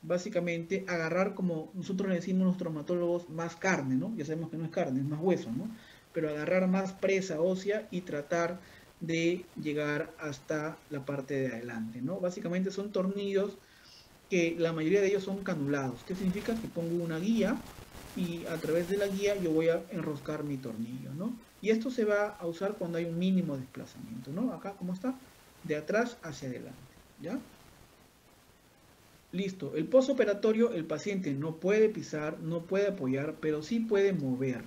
básicamente agarrar, como nosotros le decimos los traumatólogos, más carne, ¿no? Ya sabemos que no es carne, es más hueso, ¿no? Pero agarrar más presa ósea y tratar de llegar hasta la parte de adelante, ¿no? Básicamente son tornillos que la mayoría de ellos son canulados. ¿Qué significa? Que pongo una guía y a través de la guía yo voy a enroscar mi tornillo, ¿no? Y esto se va a usar cuando hay un mínimo desplazamiento, ¿no? Acá, ¿cómo está? De atrás hacia adelante, ¿ya? Listo. El postoperatorio, el paciente no puede pisar, no puede apoyar, pero sí puede mover.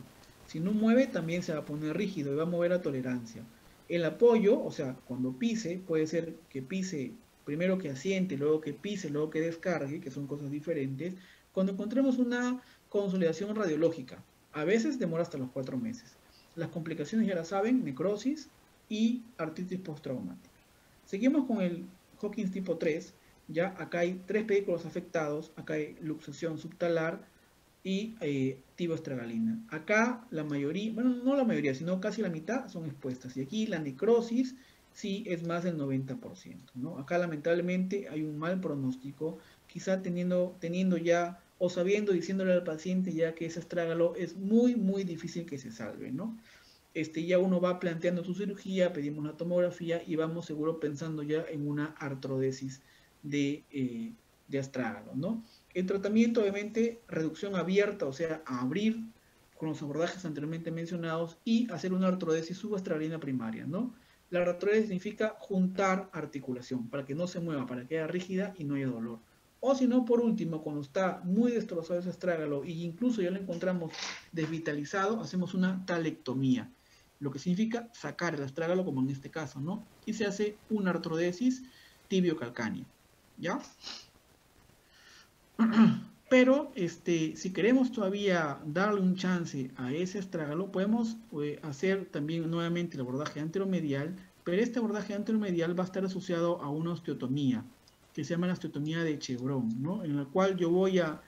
Si no mueve, también se va a poner rígido y va a mover a tolerancia. El apoyo, o sea, cuando pise, puede ser que pise primero que asiente, luego que pise, luego que descargue, que son cosas diferentes. Cuando encontremos una consolidación radiológica, a veces demora hasta los 4 meses. Las complicaciones ya las saben, necrosis y artritis postraumática. Seguimos con el Hawkins tipo 3. Ya acá hay 3 pedículos afectados, acá hay luxación subtalar y tiboestragalina. Acá la mayoría, bueno, no la mayoría, sino casi la mitad son expuestas. Y aquí la necrosis sí es más del 90%, ¿no? Acá lamentablemente hay un mal pronóstico, quizá teniendo ya o sabiendo, diciéndole al paciente ya que ese astrágalo es muy, muy difícil que se salve, ¿no? Ya uno va planteando su cirugía, pedimos la tomografía y vamos seguro pensando ya en una artrodesis de astrágalo, ¿no? El tratamiento, obviamente, reducción abierta, o sea, abrir con los abordajes anteriormente mencionados y hacer una artrodesis subastragalina primaria, ¿no? La artrodesis significa juntar articulación para que no se mueva, para que haya rígida y no haya dolor. O si no, por último, cuando está muy destrozado ese astrágalo e incluso ya lo encontramos desvitalizado, hacemos una talectomía, lo que significa sacar el astrágalo, como en este caso, ¿no? Y se hace una artrodesis tibiocalcánea, ¿ya? Pero si queremos todavía darle un chance a ese astrágalo, podemos hacer también nuevamente el abordaje anteromedial, pero este abordaje anteromedial va a estar asociado a una osteotomía, que se llama la osteotomía de Chevron, ¿no? En la cual yo voy a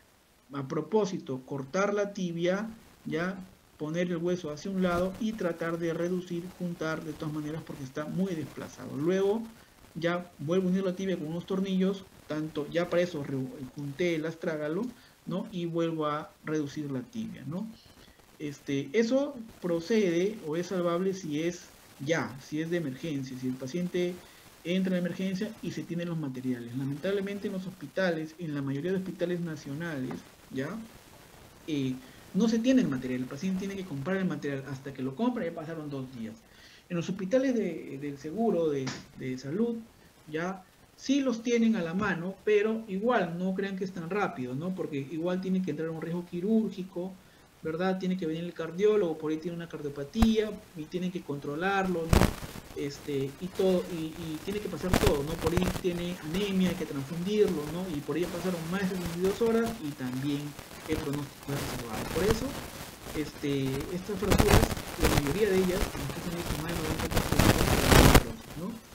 propósito, cortar la tibia, ya poner el hueso hacia un lado y tratar de reducir, juntar de todas maneras porque está muy desplazado. Luego ya vuelvo a unir la tibia con unos tornillos, tanto ya para eso junté el astrágalo, ¿no? Y vuelvo a reducir la tibia, ¿no? Eso procede o es salvable si es si es de emergencia, si el paciente entra en emergencia y se tienen los materiales. Lamentablemente en los hospitales, en la mayoría de hospitales nacionales, ¿ya? No se tiene el material, el paciente tiene que comprar el material, hasta que lo compra ya pasaron 2 días. En los hospitales del seguro de salud, ya sí los tienen a la mano, pero igual no crean que es tan rápido, ¿no? Porque igual tiene que entrar a un riesgo quirúrgico, ¿verdad? Tiene que venir el cardiólogo, por ahí tiene una cardiopatía y tienen que controlarlo, ¿no? Y todo, y tiene que pasar todo, ¿no? Por ahí tiene anemia, hay que transfundirlo, ¿no? Y por ahí pasaron más de 72 horas y también el pronóstico es reservado. Por eso, estas fracturas, la mayoría de ellas, incluso más del 90%, ¿no?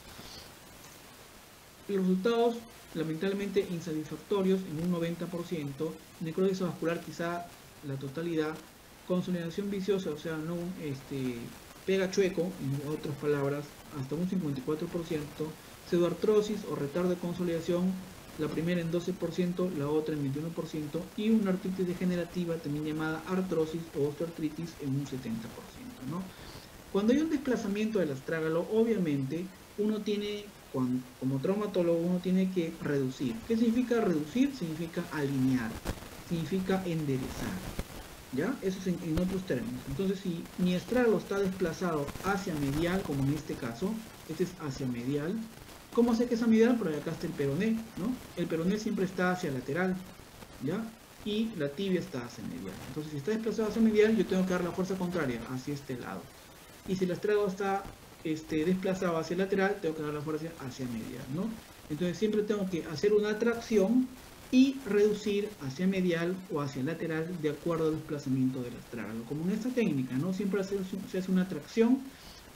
Los resultados, lamentablemente, insatisfactorios en un 90%, necrosis vascular quizá la totalidad, consolidación viciosa, o sea, no pega chueco, en otras palabras, hasta un 54%, pseudoartrosis o retardo de consolidación, la primera en 12%, la otra en 21%, y una artritis degenerativa, también llamada artrosis o osteoartritis, en un 70%, ¿no? Cuando hay un desplazamiento del astrágalo, obviamente, uno tiene, como traumatólogo, uno tiene que reducir. ¿Qué significa reducir? Significa alinear, significa enderezar, ¿ya? Eso es en otros términos. Entonces, si mi astrágalo está desplazado hacia medial, como en este caso, este es hacia medial. ¿Cómo sé que es hacia medial? Porque acá está el peroné, ¿no? El peroné siempre está hacia lateral, ¿ya? Y la tibia está hacia medial. Entonces, si está desplazado hacia medial, yo tengo que dar la fuerza contraria, hacia este lado. Y si el astrágalo está desplazado hacia lateral, tengo que dar la fuerza hacia medial, ¿no? Entonces, siempre tengo que hacer una tracción y reducir hacia medial o hacia lateral de acuerdo al desplazamiento del astrágalo. Como en esta técnica, ¿no? Siempre se hace una tracción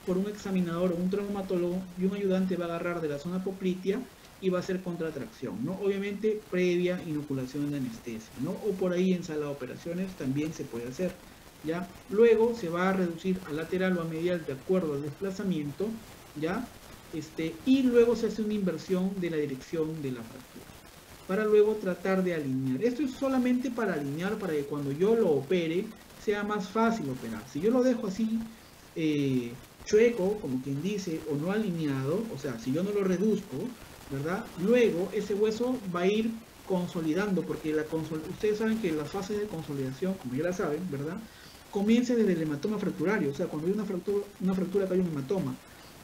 por un examinador o un traumatólogo, y un ayudante va a agarrar de la zona poplitea y va a hacer contratracción, ¿no? Obviamente previa inoculación de anestesia, ¿no? O por ahí en sala de operaciones también se puede hacer, ¿ya? Luego se va a reducir a lateral o a medial de acuerdo al desplazamiento, ¿ya? Y luego se hace una inversión de la dirección de la fractura, para luego tratar de alinear. Esto es solamente para alinear, para que cuando yo lo opere sea más fácil operar. Si yo lo dejo así chueco, como quien dice, o no alineado, o sea, si yo no lo reduzco, ¿verdad? Luego ese hueso va a ir consolidando, porque ustedes saben que la fase de consolidación, como ya la saben, ¿verdad? Comienza desde el hematoma fracturario, o sea, cuando hay una fractura que hay un hematoma.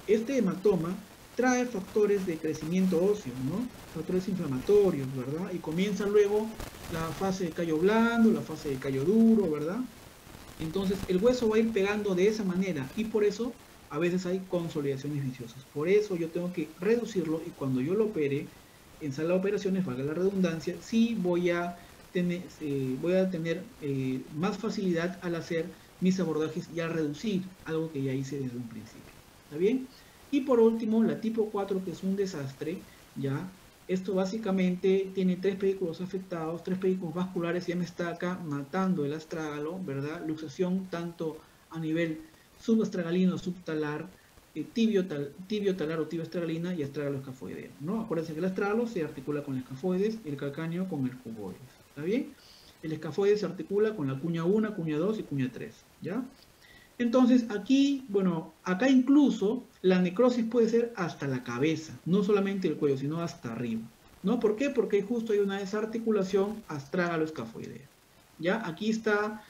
Este hematoma trae factores de crecimiento óseo, ¿no? Factores inflamatorios, ¿verdad? Y comienza luego la fase de callo blando, la fase de callo duro, ¿verdad? Entonces el hueso va a ir pegando de esa manera, y por eso a veces hay consolidaciones viciosas. Por eso yo tengo que reducirlo, y cuando yo lo opere en sala de operaciones, valga la redundancia, sí voy a tener más facilidad al hacer mis abordajes y al reducir algo que ya hice desde un principio. ¿Está bien? Y por último, la tipo 4, que es un desastre, ¿ya? Esto básicamente tiene 3 pedículos afectados, 3 pedículos vasculares, ya me está acá matando el astrágalo, ¿verdad? Luxación tanto a nivel subastragalino, subtalar, tibio-talar o tibio-astragalina, y astrágalo escafoideo, ¿no? Acuérdense que el astrágalo se articula con el escafoides, el calcáneo con el cuboides, ¿está bien? El escafoide se articula con la cuña 1, cuña 2 y cuña 3, ¿ya? Entonces aquí, bueno, acá incluso la necrosis puede ser hasta la cabeza, no solamente el cuello, sino hasta arriba, ¿no? ¿Por qué? Porque justo hay una desarticulación astrágalo-escafoidea. ¿Ya? Aquí está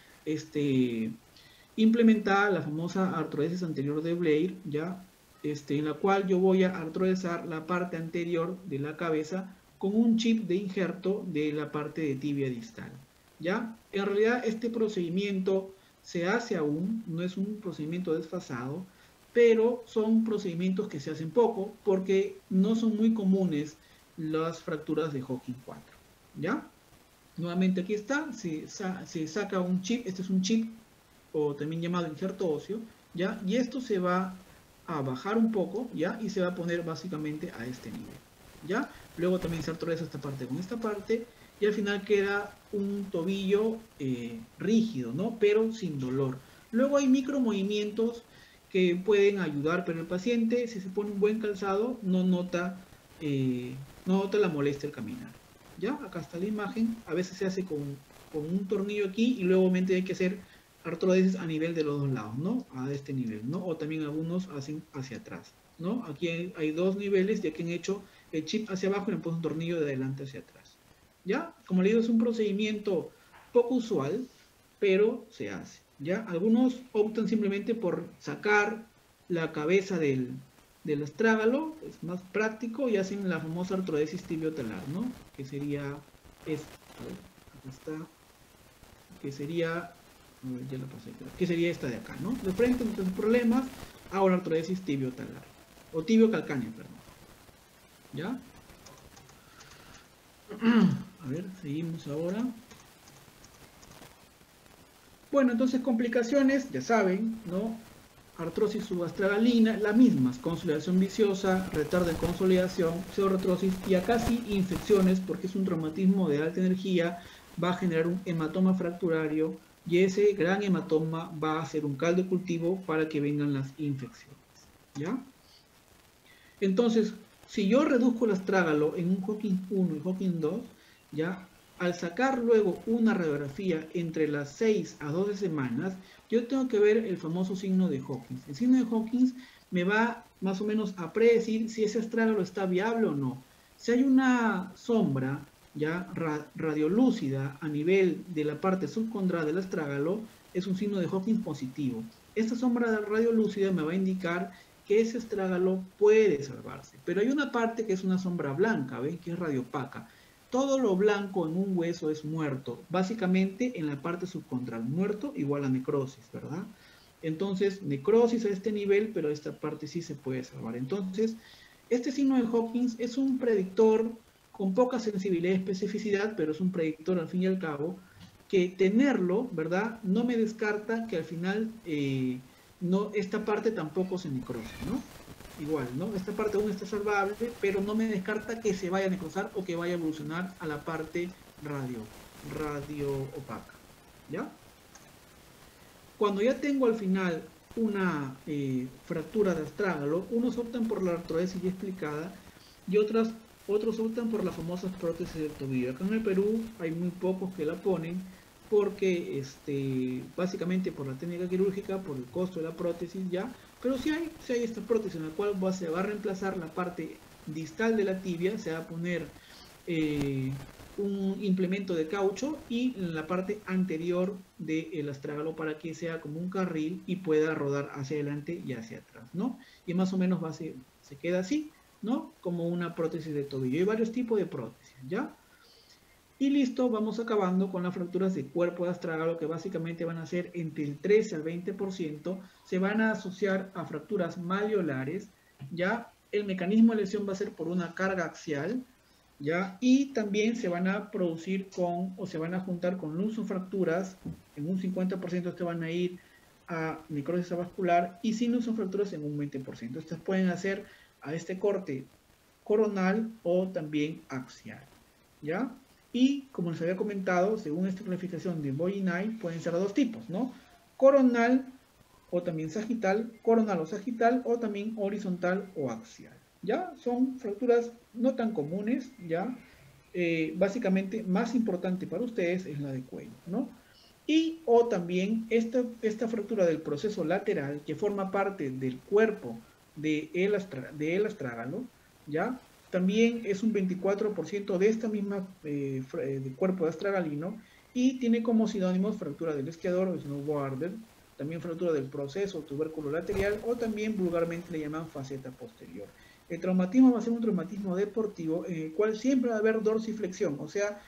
implementada la famosa artrodesis anterior de Blair, ¿ya? En la cual yo voy a artrodesar la parte anterior de la cabeza con un chip de injerto de la parte de tibia distal, ¿ya? En realidad este procedimiento se hace aún, no es un procedimiento desfasado, pero son procedimientos que se hacen poco porque no son muy comunes las fracturas de Hodgkin 4, ¿ya? Nuevamente aquí está, se saca un chip, este es un chip o también llamado injerto óseo, ¿ya? Y esto se va a bajar un poco, ¿ya? Y se va a poner básicamente a este nivel, ¿ya? Luego también se artrodiza esta parte con esta parte y al final queda un tobillo rígido, ¿no? Pero sin dolor. Luego hay micro movimientos que pueden ayudar, pero el paciente, si se pone un buen calzado, no nota la molestia al caminar. ¿Ya? Acá está la imagen. A veces se hace con un tornillo aquí y luego hay que hacer artrodesis a nivel de los dos lados, ¿no? A este nivel, ¿no? O también algunos hacen hacia atrás, ¿no? Aquí hay dos niveles, ya que han hecho el chip hacia abajo y le han puesto un tornillo de adelante hacia atrás. ¿Ya? Como le digo, es un procedimiento poco usual, pero se hace, ¿ya? Algunos optan simplemente por sacar la cabeza del astrágalo, es más práctico, y hacen la famosa artrodesis tibiotalar, ¿no? Que sería esta, a ver, acá está, que sería, ya la pasé, que sería esta de acá, ¿no? De frente, no tengo problemas, hago la artrodesis tibiotalar, o tibio calcáneo, perdón, ¿ya? A ver, seguimos ahora. Bueno, entonces complicaciones, ya saben, ¿no? Artrosis subastragalina, las mismas, consolidación viciosa, retardo de consolidación, pseudoartrosis y acá sí infecciones porque es un traumatismo de alta energía, va a generar un hematoma fracturario y ese gran hematoma va a ser un caldo de cultivo para que vengan las infecciones, ¿ya? Entonces, si yo reduzco el astrágalo en un Hawkins 1 y Hawkins 2, ¿ya? Al sacar luego una radiografía entre las 6 a 12 semanas, yo tengo que ver el famoso signo de Hawkins. El signo de Hawkins me va más o menos a predecir si ese astrágalo está viable o no. Si hay una sombra ya radiolúcida a nivel de la parte subcondral del astrágalo, es un signo de Hawkins positivo. Esta sombra radiolúcida me va a indicar que ese astrágalo puede salvarse. Pero hay una parte que es una sombra blanca, ¿ven? Que es radiopaca. Todo lo blanco en un hueso es muerto, básicamente en la parte subcondral. Muerto igual a necrosis, ¿verdad? Entonces, necrosis a este nivel, pero esta parte sí se puede salvar. Entonces, este signo de Hawkins es un predictor con poca sensibilidad y especificidad, pero es un predictor al fin y al cabo, que tenerlo, ¿verdad? No me descarta que al final no, esta parte tampoco se necrose, ¿no? Igual, ¿no? Esta parte aún está salvable, pero no me descarta que se vaya a necrosar o que vaya a evolucionar a la parte radio opaca, ¿ya? Cuando ya tengo al final una fractura de astrágalo, unos optan por la artrodesis ya explicada y otros optan por las famosas prótesis del tobillo. Acá en el Perú hay muy pocos que la ponen porque básicamente por la técnica quirúrgica, por el costo de la prótesis ya, pero sí hay esta prótesis en la cual se va a reemplazar la parte distal de la tibia, se va a poner un implemento de caucho y en la parte anterior del astrágalo para que sea como un carril y pueda rodar hacia adelante y hacia atrás, ¿no? Y más o menos se queda así, ¿no? Como una prótesis de tobillo. Hay varios tipos de prótesis, ¿ya? Y listo, vamos acabando con las fracturas de cuerpo de astrágalo que básicamente van a ser entre el 13 al 20%, se van a asociar a fracturas maleolares, ya el mecanismo de lesión va a ser por una carga axial, ya, y también se van a producir se van a juntar con lusofracturas, en un 50% que van a ir a necrosis avascular y sin lusofracturas en un 20%. Estas pueden hacer a este corte coronal o también axial, ¿ya? Y como les había comentado, según esta clasificación de Boy-Knight, pueden ser de dos tipos, ¿no? Coronal o también sagital, coronal o sagital, o también horizontal o axial, ¿ya? Son fracturas no tan comunes, ¿ya? Básicamente, más importante para ustedes es la de cuello, ¿no? Y o también esta fractura del proceso lateral, que forma parte del cuerpo del astrágalo, ¿ya? También es un 24% de esta misma de cuerpo de astragalino y tiene como sinónimos fractura del isquiador o snowboarder, también fractura del proceso tubérculo lateral o también vulgarmente le llaman faceta posterior. El traumatismo va a ser un traumatismo deportivo en el cual siempre va a haber dorsiflexión, o sea,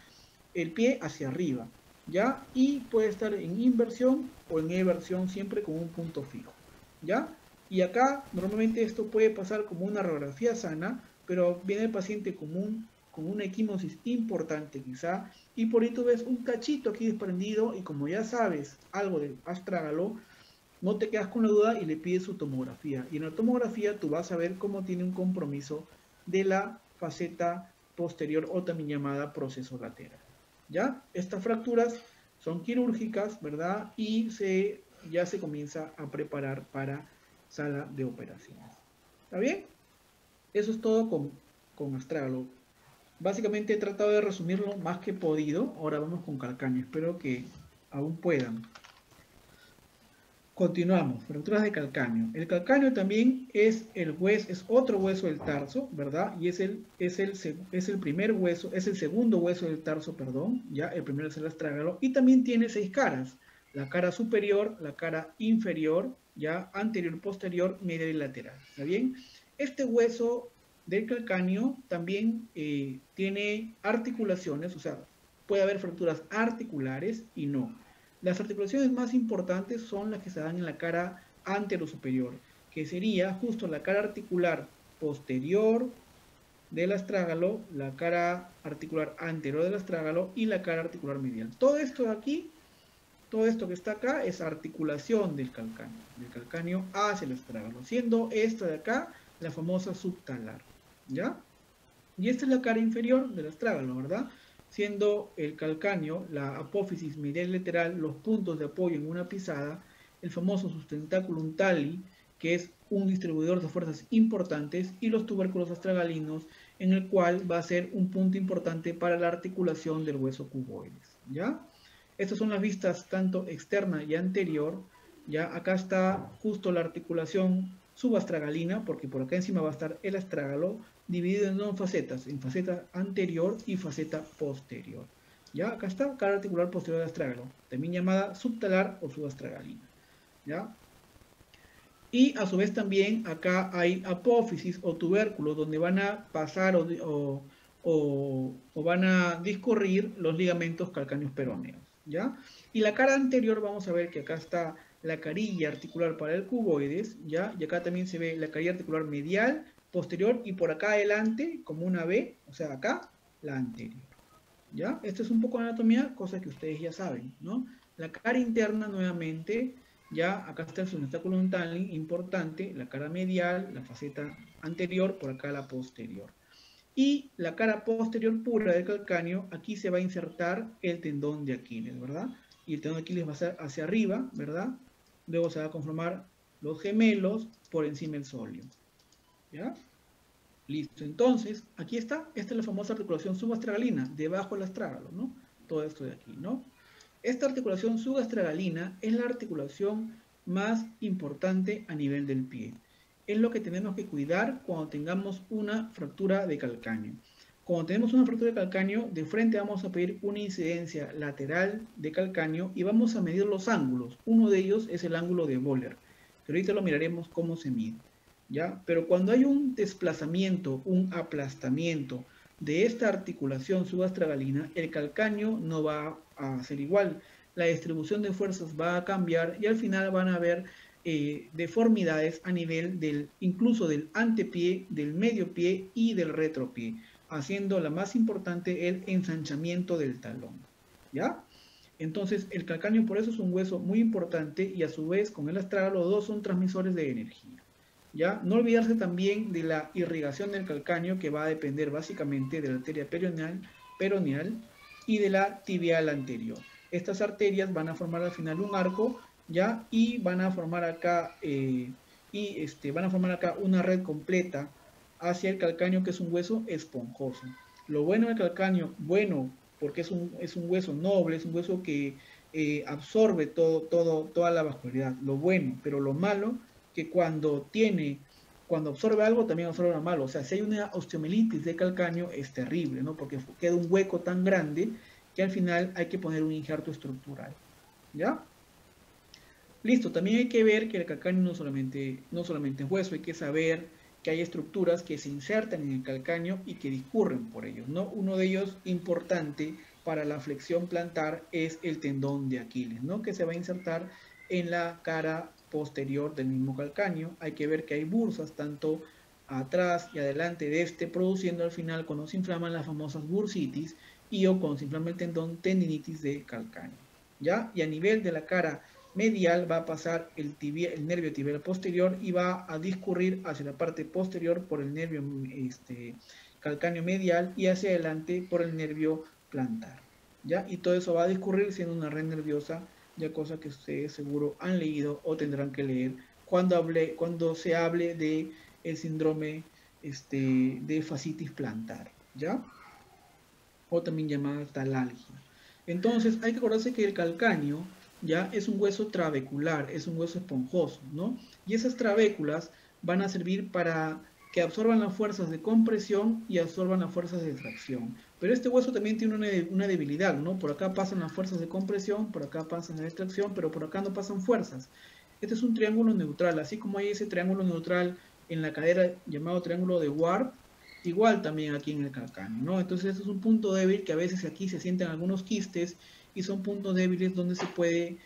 el pie hacia arriba, ¿ya? Y puede estar en inversión o en eversión siempre con un punto fijo, ¿ya? Y acá normalmente esto puede pasar como una radiografía sana, pero viene el paciente con un con una equimosis importante quizá, y por ahí tú ves un cachito aquí desprendido, y como ya sabes algo del astrágalo, no te quedas con la duda y le pides su tomografía. Y en la tomografía tú vas a ver cómo tiene un compromiso de la faceta posterior o también llamada proceso lateral. ¿Ya? Estas fracturas son quirúrgicas, ¿verdad? Y ya se comienza a preparar para sala de operaciones. ¿Está bien? Eso es todo con astrágalo. Básicamente he tratado de resumirlo más que he podido. Ahora vamos con calcáneo. Espero que aún puedan. Continuamos, fracturas de calcáneo. El calcáneo también es otro hueso del tarso, ¿verdad? Y es el primer hueso, es el segundo hueso del tarso, perdón, ya el primero es el astrágalo, y también tiene 6 caras, la cara superior, la cara inferior, ya anterior, posterior, media y lateral, ¿está bien? Este hueso del calcáneo también tiene articulaciones, o sea, puede haber fracturas articulares y no. Las articulaciones más importantes son las que se dan en la cara anterosuperior, que sería justo la cara articular posterior del astrágalo, la cara articular anterior del astrágalo y la cara articular medial. Todo esto de aquí, todo esto que está acá es articulación del calcáneo hacia el astrágalo, siendo esta de acá la famosa subtalar, ¿ya? Y esta es la cara inferior del astrágalo, ¿verdad? Siendo el calcáneo, la apófisis medial y lateral, los puntos de apoyo en una pisada, el famoso sustentaculum tali, que es un distribuidor de fuerzas importantes, y los tubérculos astragalinos, en el cual va a ser un punto importante para la articulación del hueso cuboides, ¿ya? Estas son las vistas tanto externa y anterior, ¿ya? Acá está justo la articulación subastragalina, porque por acá encima va a estar el astrágalo, dividido en dos facetas, en faceta anterior y faceta posterior. ¿Ya? Acá está, cara articular posterior del astrágalo, también llamada subtalar o subastragalina. ¿Ya? Y a su vez también acá hay apófisis o tubérculos donde van a pasar o van a discurrir los ligamentos calcáneos peroneos. ¿Ya? Y la cara anterior vamos a ver que acá está la carilla articular para el cuboides, ¿ya? Y acá también se ve la carilla articular medial, posterior, y por acá adelante, como una B, o sea, acá, la anterior, ¿ya? Esto es un poco de anatomía, cosa que ustedes ya saben, ¿no? La cara interna, nuevamente, ya, acá está el sustentaculum tali, importante, la cara medial, la faceta anterior, por acá la posterior. Y la cara posterior pura del calcáneo, aquí se va a insertar el tendón de Aquiles, ¿verdad? Y el tendón de Aquiles va a ser hacia arriba, ¿verdad? Luego se va a conformar los gemelos por encima del sóleo. ¿Ya? Listo. Entonces, aquí está. Esta es la famosa articulación subastragalina, debajo del astrágalo, ¿no? Todo esto de aquí, ¿no? Esta articulación subastragalina es la articulación más importante a nivel del pie. Es lo que tenemos que cuidar cuando tengamos una fractura de calcáneo. Cuando tenemos una fractura de calcáneo, de frente vamos a pedir una incidencia lateral de calcáneo y vamos a medir los ángulos. Uno de ellos es el ángulo de Böhler, que ahorita lo miraremos cómo se mide, ¿ya? Pero cuando hay un desplazamiento, un aplastamiento de esta articulación subastragalina, el calcáneo no va a ser igual. La distribución de fuerzas va a cambiar y al final van a haber deformidades a nivel incluso del antepié, del medio pie y del retropié, haciendo la más importante el ensanchamiento del talón, ¿ya? Entonces el calcáneo por eso es un hueso muy importante y a su vez con el astrágalo los dos son transmisores de energía, ¿ya? No olvidarse también de la irrigación del calcáneo, que va a depender básicamente de la arteria peroneal y de la tibial anterior. Estas arterias van a formar al final un arco, ¿ya? Y van a formar acá una red completa hacia el calcáneo, que es un hueso esponjoso. Lo bueno del calcáneo, bueno, porque es un hueso noble, es un hueso que absorbe toda la vascularidad. Lo bueno, pero lo malo, que cuando absorbe algo, también absorbe lo malo. O sea, si hay una osteomielitis de calcáneo, es terrible, ¿no? Porque queda un hueco tan grande que al final hay que poner un injerto estructural, ¿ya? Listo, también hay que ver que el calcáneo no solamente es hueso, hay que saber que hay estructuras que se insertan en el calcáneo y que discurren por ellos, ¿no? Uno de ellos importante para la flexión plantar es el tendón de Aquiles, ¿no? Que se va a insertar en la cara posterior del mismo calcáneo. Hay que ver que hay bursas tanto atrás y adelante de este, produciendo al final, cuando se inflaman, las famosas bursitis y o cuando se inflama el tendón, tendinitis de calcáneo, ¿ya? Y a nivel de la cara medial va a pasar el nervio tibial posterior y va a discurrir hacia la parte posterior por el nervio calcáneo medial y hacia adelante por el nervio plantar, ¿ya? Y todo eso va a discurrir siendo una red nerviosa, ya cosa que ustedes seguro han leído o tendrán que leer cuando se hable de el síndrome de fascitis plantar, ¿ya? O también llamada talalgia. Entonces hay que acordarse que el calcáneo ya es un hueso trabecular, es un hueso esponjoso, ¿no? Y esas trabéculas van a servir para que absorban las fuerzas de compresión y absorban las fuerzas de tracción. Pero este hueso también tiene una debilidad, ¿no? Por acá pasan las fuerzas de compresión, por acá pasan las de tracción, pero por acá no pasan fuerzas. Este es un triángulo neutral, así como hay ese triángulo neutral en la cadera llamado triángulo de Ward, igual también aquí en el calcáneo, ¿no? Entonces este es un punto débil que a veces aquí se sienten algunos quistes y son puntos débiles donde se puede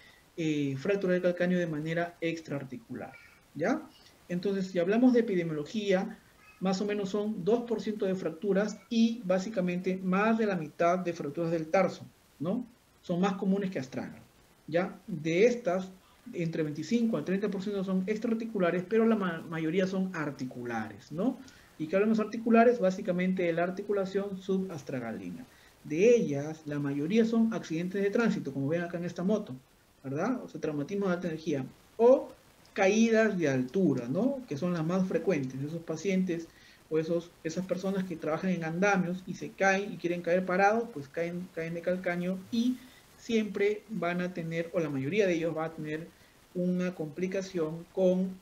fracturar el calcáneo de manera extraarticular, ¿ya? Entonces, si hablamos de epidemiología, más o menos son 2% de fracturas y básicamente más de la mitad de fracturas del tarso, ¿no? Son más comunes que astrágalo, ¿ya? De estas, entre 25 al 30% son extraarticulares, pero la mayoría son articulares, ¿no? ¿Y qué hablamos articulares? Básicamente de la articulación subastragalina. De ellas, la mayoría son accidentes de tránsito, como ven acá en esta moto, ¿verdad? O sea, traumatismo de alta energía. O caídas de altura, ¿no? Que son las más frecuentes. Esos pacientes o esas personas que trabajan en andamios y se caen y quieren caer parados, pues caen de calcáneo y siempre van a tener, o la mayoría de ellos va a tener una complicación con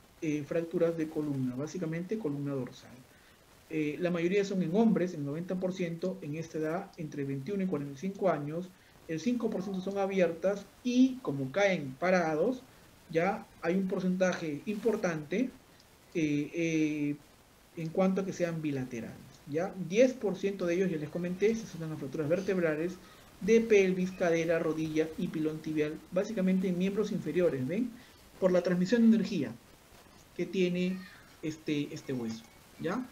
fracturas de columna, básicamente columna dorsal. La mayoría son en hombres, el 90% en esta edad, entre 21 y 45 años, el 5% son abiertas y como caen parados, ya hay un porcentaje importante en cuanto a que sean bilaterales. ¿Ya? 10% de ellos, ya les comenté, se son las fracturas vertebrales de pelvis, cadera, rodilla y pilón tibial, básicamente en miembros inferiores, ¿ven? Por la transmisión de energía que tiene este hueso, ¿ya?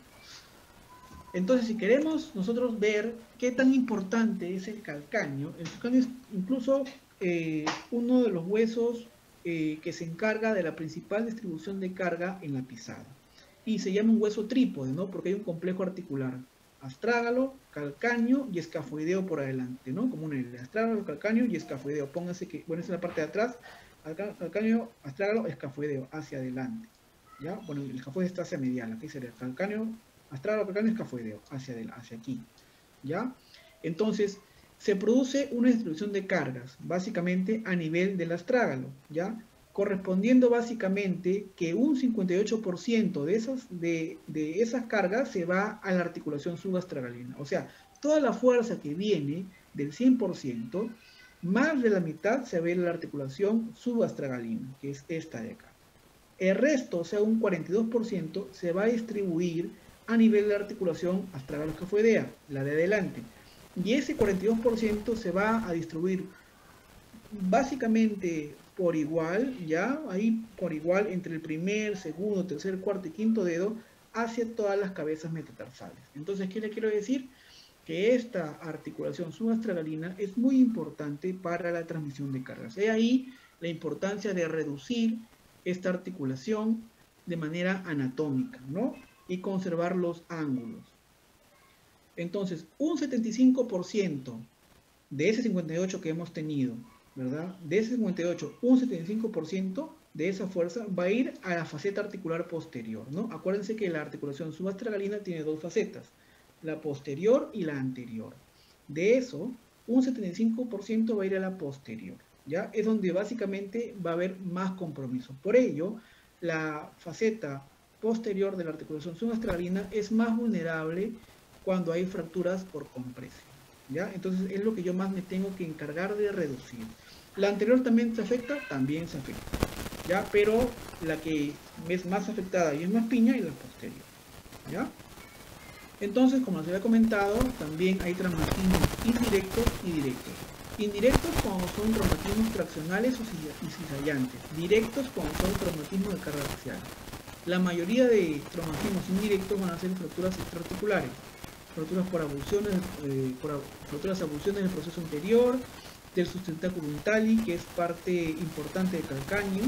Entonces, si queremos nosotros ver qué tan importante es el calcáneo es incluso uno de los huesos que se encarga de la principal distribución de carga en la pisada. Y se llama un hueso trípode, ¿no? Porque hay un complejo articular, astrágalo, calcáneo y escafoideo por adelante, ¿no? Como una L, astrágalo, calcáneo y escafoideo. Pónganse que, bueno, esa es la parte de atrás, calcáneo, astrágalo, escafoideo, hacia adelante, ¿ya? Bueno, el escafoideo está hacia medial, aquí sería calcáneo, astrágalo, calcáneo, escafoideo, hacia aquí, ¿ya? Entonces, se produce una distribución de cargas, básicamente a nivel del astrágalo, ¿ya? Correspondiendo básicamente que un 58% de esas cargas se va a la articulación subastragalina. O sea, toda la fuerza que viene del 100%, más de la mitad se ve en la articulación subastragalina, que es esta de acá. El resto, o sea, un 42%, se va a distribuir a nivel de la articulación astragalo-escafoidea, la de adelante. Y ese 42% se va a distribuir básicamente por igual, ya, ahí por igual entre el primer, segundo, tercer, cuarto y quinto dedo hacia todas las cabezas metatarsales. Entonces, ¿qué le quiero decir? Que esta articulación subastragalina es muy importante para la transmisión de cargas. He ahí la importancia de reducir esta articulación de manera anatómica, ¿no? Y conservar los ángulos. Entonces, un 75% de ese 58% que hemos tenido, ¿verdad? De ese 58%, un 75% de esa fuerza va a ir a la faceta articular posterior, ¿no? Acuérdense que la articulación subastragalina tiene dos facetas, la posterior y la anterior. De eso, un 75% va a ir a la posterior, ¿ya? Es donde básicamente va a haber más compromiso. Por ello, la faceta posterior de la articulación subastragalina es más vulnerable cuando hay fracturas por compresión, ¿ya? Entonces es lo que yo más me tengo que encargar de reducir. La anterior también se afecta, ¿ya? Pero la que es más afectada y es más piña es la posterior, ¿ya? Entonces, como les había comentado, también hay traumatismos indirectos y directos. Indirectos cuando son traumatismos traccionales y cizallantes. Directos cuando son traumatismos de carga axial. La mayoría de traumatismos indirectos van a ser fracturas extraarticulares, fracturas por avulsiones del proceso anterior, del sustentáculo untali, que es parte importante del calcáneo,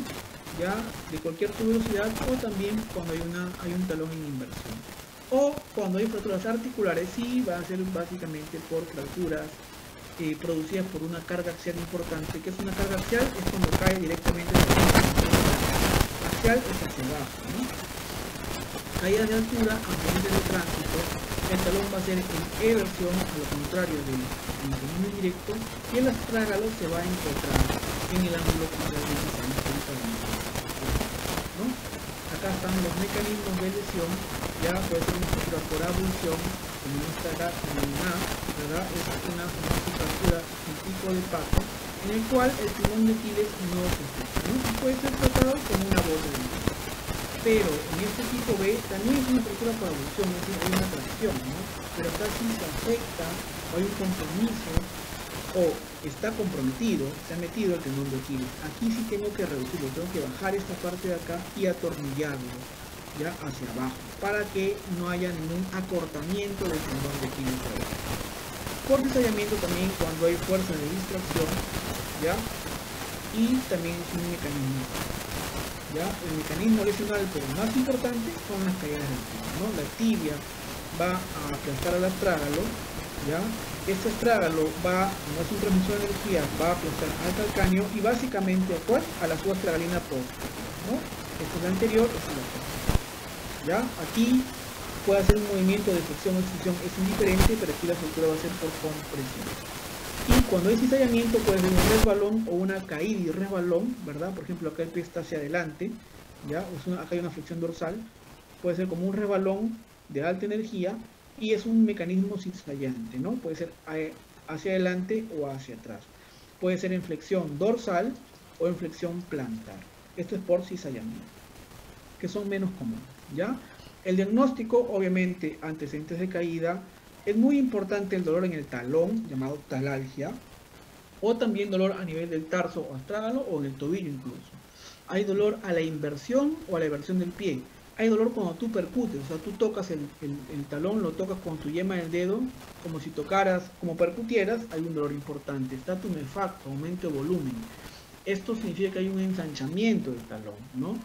ya, de cualquier tuberosidad, o también cuando hay un talón en inversión. O cuando hay fracturas articulares, sí va a ser básicamente por fracturas producidas por una carga axial importante. ¿Qué es una carga axial? Es cuando cae directamente axial, es hacia abajo, ¿no? Caída de altura, ampliamente de tránsito, el talón va a ser en eversión, a lo contrario del mecanismo indirecto, y el astrágalo se va a encontrar en el ángulo que realmente se encuentra, ¿no? Acá están los mecanismos de lesión, ya puede ser una fractura por avulsión, como esta acá, ¿verdad? Es una fractura en tipo de pato, en el cual el timón de Aquiles no se afecta, ¿no? Y puede ser tratado como una bota de nieve. Pero en este tipo B también es una fractura por avulsión, es decir, hay una tracción, ¿no? Pero acá sí se afecta, o hay un compromiso, o está comprometido, se ha metido el tendón de Aquiles. Aquí sí tengo que reducirlo, tengo que bajar esta parte de acá y atornillarlo ya hacia abajo, para que no haya ningún acortamiento del tendón de Aquiles. Por cizallamiento también cuando hay fuerza de distracción, ya, y también es un mecanismo. ¿Ya? El mecanismo lesional, pero más importante, son las caídas del tibia, ¿no? La tibia va a aplastar al astrágalo, ¿ya? Este astrágalo va, no es un transmisor de energía, va a aplastar al calcáneo y básicamente a la subastragalina posterior, ¿no? Esta es la anterior, esta es la posterior, ¿ya? Aquí puede hacer un movimiento de flexión o extensión, es indiferente, pero aquí la fractura va a ser por compresión. Y cuando hay cizallamiento puede ser un resbalón o una caída y resbalón, ¿verdad? Por ejemplo, acá el pie está hacia adelante, ¿ya? Acá hay una flexión dorsal, puede ser como un resbalón de alta energía y es un mecanismo cizallante, ¿no? Puede ser hacia adelante o hacia atrás. Puede ser en flexión dorsal o en flexión plantar. Esto es por cizallamiento, que son menos comunes, ¿ya? El diagnóstico, obviamente, antecedentes de caída. Es muy importante el dolor en el talón, llamado talalgia, o también dolor a nivel del tarso o astrágalo o en el tobillo incluso. Hay dolor a la inversión o a la eversión del pie. Hay dolor cuando tú percutes, o sea, tú tocas el talón, lo tocas con tu yema del dedo, como si tocaras, como percutieras, hay un dolor importante. Está tumefacto, aumento de volumen. Esto significa que hay un ensanchamiento del talón, ¿no?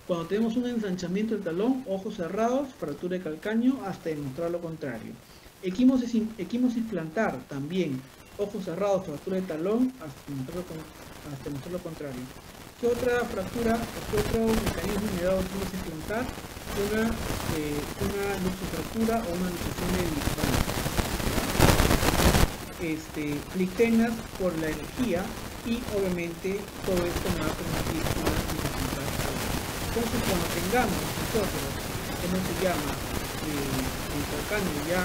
Cuando tenemos un ensanchamiento del talón, ojos cerrados, fractura de calcáneo, hasta demostrar lo contrario. Equimosis plantar también, ojos cerrados, fractura de talón, hasta demostrar lo contrario. ¿Qué otra fractura, qué otro mecanismo me da equimosis plantar? Una luxofractura o una luxación de flictenas por la energía y obviamente todo esto me va a permitir una equimosis plantar. Entonces cuando tengamos nosotros, que no se llama el calcáneo ya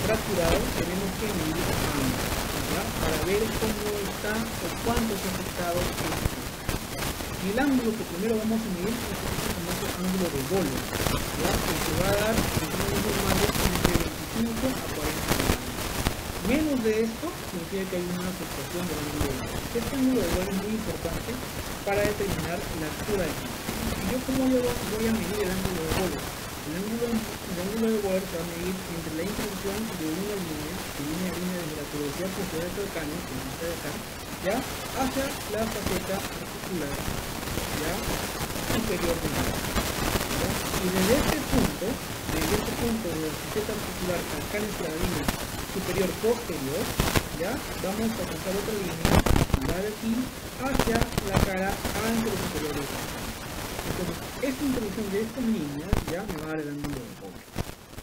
fracturado, tenemos que medir ambos, ¿ya? Para ver cómo está o cuánto se ha afectado este. Y el ángulo que primero vamos a medir es el famoso ángulo de Bolo, ¿ya? Que se va a dar en términos normales entre 25 a 40 grados. Menos de esto significa que hay una afectación del ángulo de Bolo. Este ángulo de Bolo es muy importante para determinar la altura de calcáneo. ¿Y yo cómo voy a medir el ángulo de Bolo? El ángulo de Bolo se va a medir entre la introducción de una línea desde la tuberosidad posterior del calcáneo, que es esta de acá, ¿ya? Hacia la faceta articular, ¿ya? Superior de la, ¿ya? Y desde este punto de la faceta articular calcáneo estradina superior posterior, ¿ya? Vamos a trazar otra línea, de aquí hacia la cara anterior del calcáneo. Entonces, esta introducción de estas líneas ya me va a dar el ángulo de Bolo.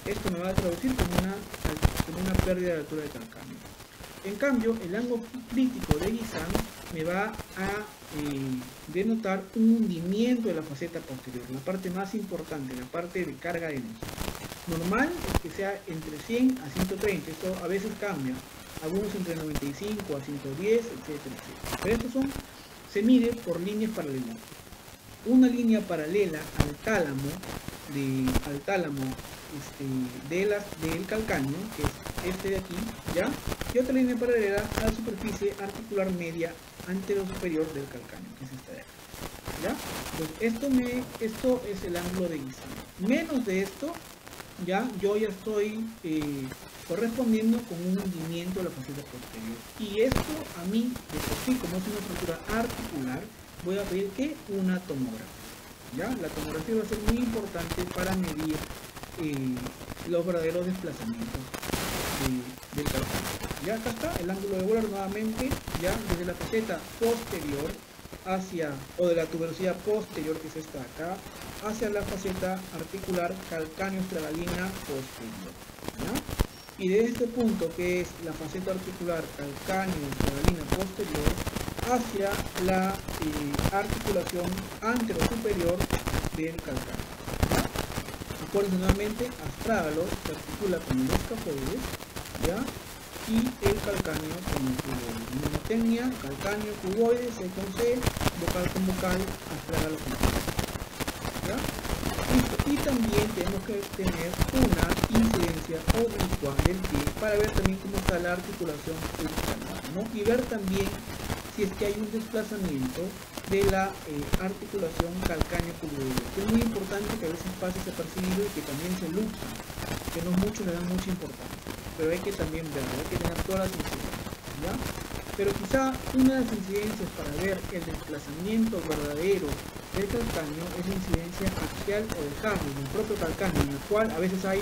Esto me va a traducir como una pérdida de altura de calcáneo. En cambio, el ángulo crítico de Guisan me va a denotar un hundimiento de la faceta posterior, la parte más importante, la parte de carga de energía. Normal es que sea entre 100 a 130, esto a veces cambia, algunos entre 95 a 110, etcétera, etcétera. Pero estos se mide por líneas paralelas. Una línea paralela al tálamo del calcáneo, que es este de aquí, ¿ya? Y otra línea paralela a la superficie articular media anterior superior del calcáneo, que es esta de acá. ¿ya? Entonces esto es el ángulo de guisado. Menos de esto, ya yo ya estoy correspondiendo con un hundimiento de la faceta posterior. Y esto a mí, de por sí, como es una fractura articular, voy a pedir que una tomografía. ¿Ya? La tomografía va a ser muy importante para medir los verdaderos desplazamientos del calcáneo. Ya acá está el ángulo de Wöhler nuevamente, ya desde la faceta posterior hacia, o de la tuberosidad posterior, que es esta de acá, hacia la faceta articular calcáneo-estragalina posterior. ¿Ya? Y de este punto, que es la faceta articular calcáneo-estragalina posterior, hacia la articulación antero-superior del calcáneo. ¿Ya? Acuérdense nuevamente, astrágalo se articula con el escafoides, ¿ya? Y el calcáneo con el cuboide. Mnemotecnia, calcáneo, cuboide, C con C, vocal con vocal, astrágalo con vocal. ¿Ya? Listo. Y también tenemos que tener una incidencia oblicua del pie para ver también cómo está la articulación subcalar, ¿no? Y ver también si es que hay un desplazamiento de la articulación calcáneo-cuboide, que es muy importante, que a veces pasa desapercibido y que también se luxa, que no mucho le dan mucha importancia, pero hay que también verlo, hay que tener todas las incidencias, ¿ya? Pero quizá una de las incidencias para ver el desplazamiento verdadero del calcáneo es la incidencia axial o de cambio en el propio calcáneo, en el cual a veces hay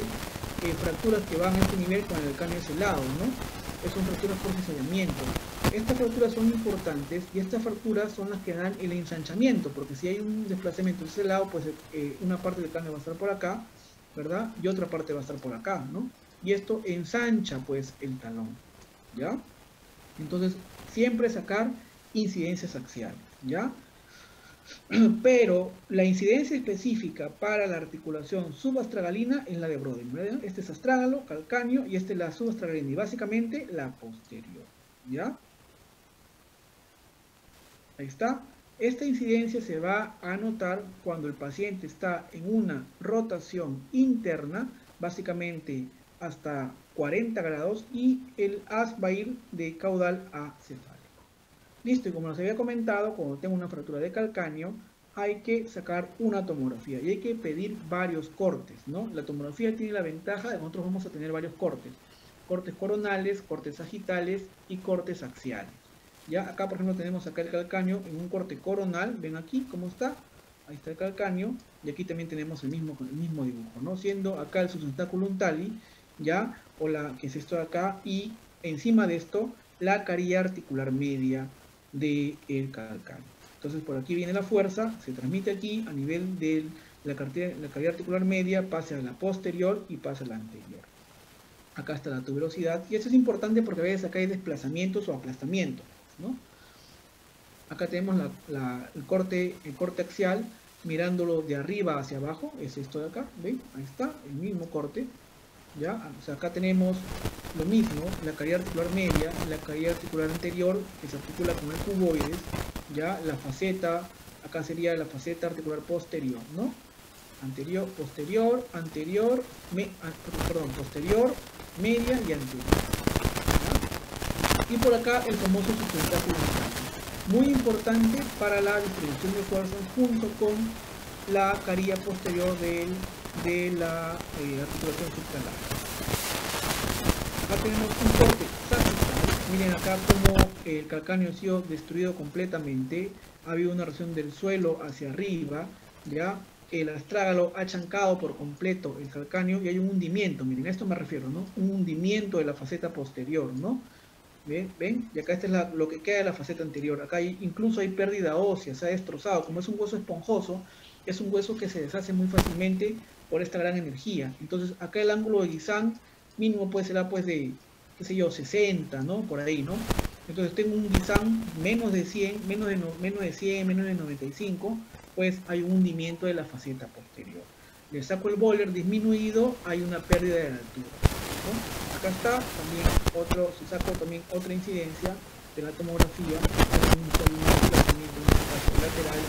fracturas que van a este nivel cuando el calcáneo es helado, ¿no? Son fracturas por cizallamiento. Estas fracturas son importantes y estas fracturas son las que dan el ensanchamiento, porque si hay un desplazamiento de ese lado, pues una parte del calcáneo va a estar por acá, ¿verdad? Y otra parte va a estar por acá, ¿no? Y esto ensancha pues el talón, ¿ya? Entonces, siempre sacar incidencias axiales, ¿ya? Pero la incidencia específica para la articulación subastragalina es la de Brodmann, ¿verdad? Este es astrágalo, calcáneo, y este es la subastragalina, y básicamente la posterior, ¿ya? Ahí está. Esta incidencia se va a notar cuando el paciente está en una rotación interna, básicamente hasta 40 grados, y el haz va a ir de caudal a cefálico. Listo, y como les había comentado, cuando tengo una fractura de calcáneo, hay que sacar una tomografía y hay que pedir varios cortes, ¿no? La tomografía tiene la ventaja de que nosotros vamos a tener varios cortes. Cortes coronales, cortes sagitales y cortes axiales. Ya acá, por ejemplo, tenemos acá el calcáneo en un corte coronal. Ven aquí cómo está. Ahí está el calcáneo. Y aquí también tenemos el mismo dibujo, ¿no? Siendo acá el subtentáculum tali, ya, o la que es esto de acá, y encima de esto, la carilla articular media del calcáneo. Entonces por aquí viene la fuerza, se transmite aquí a nivel de la cavidad articular media, pasa a la posterior y pasa a la anterior. Acá está la tuberosidad, y eso es importante porque a veces acá hay desplazamientos o aplastamientos, ¿no? Acá tenemos el corte axial, mirándolo de arriba hacia abajo, es esto de acá, ¿ven? Ahí está, el mismo corte, ¿ya? O sea, acá tenemos lo mismo, la cavidad articular media, la cavidad articular anterior, que se articula con el cuboides, ya, la faceta, acá sería la faceta articular posterior, ¿no? Anterior, posterior, posterior, media y anterior, ¿ya? Y por acá el famoso subtentáculum tali, muy importante para la distribución de fuerzas junto con la carilla posterior de la articulación subtalar. Acá tenemos un corte sagital. Miren acá como el calcáneo ha sido destruido completamente. Ha habido una reacción del suelo hacia arriba, ¿ya? El astrágalo ha chancado por completo el calcáneo y hay un hundimiento. Miren, a esto me refiero, ¿no? Un hundimiento de la faceta posterior, ¿no? ¿Ven? Y acá está lo que queda de la faceta anterior. Acá incluso hay pérdida ósea, se ha destrozado. Como es un hueso esponjoso, es un hueso que se deshace muy fácilmente por esta gran energía. Entonces acá el ángulo de Guisan mínimo pues será pues de, qué sé yo, 60, ¿no? Por ahí, ¿no? Entonces tengo un Guisan menos de 100, menos de 100, menos de 95, pues hay un hundimiento de la faceta posterior. Le saco el Wöhler disminuido, hay una pérdida de la altura, ¿no? Acá está también si saco también otra incidencia de la tomografía, un desplazamiento en este caso lateral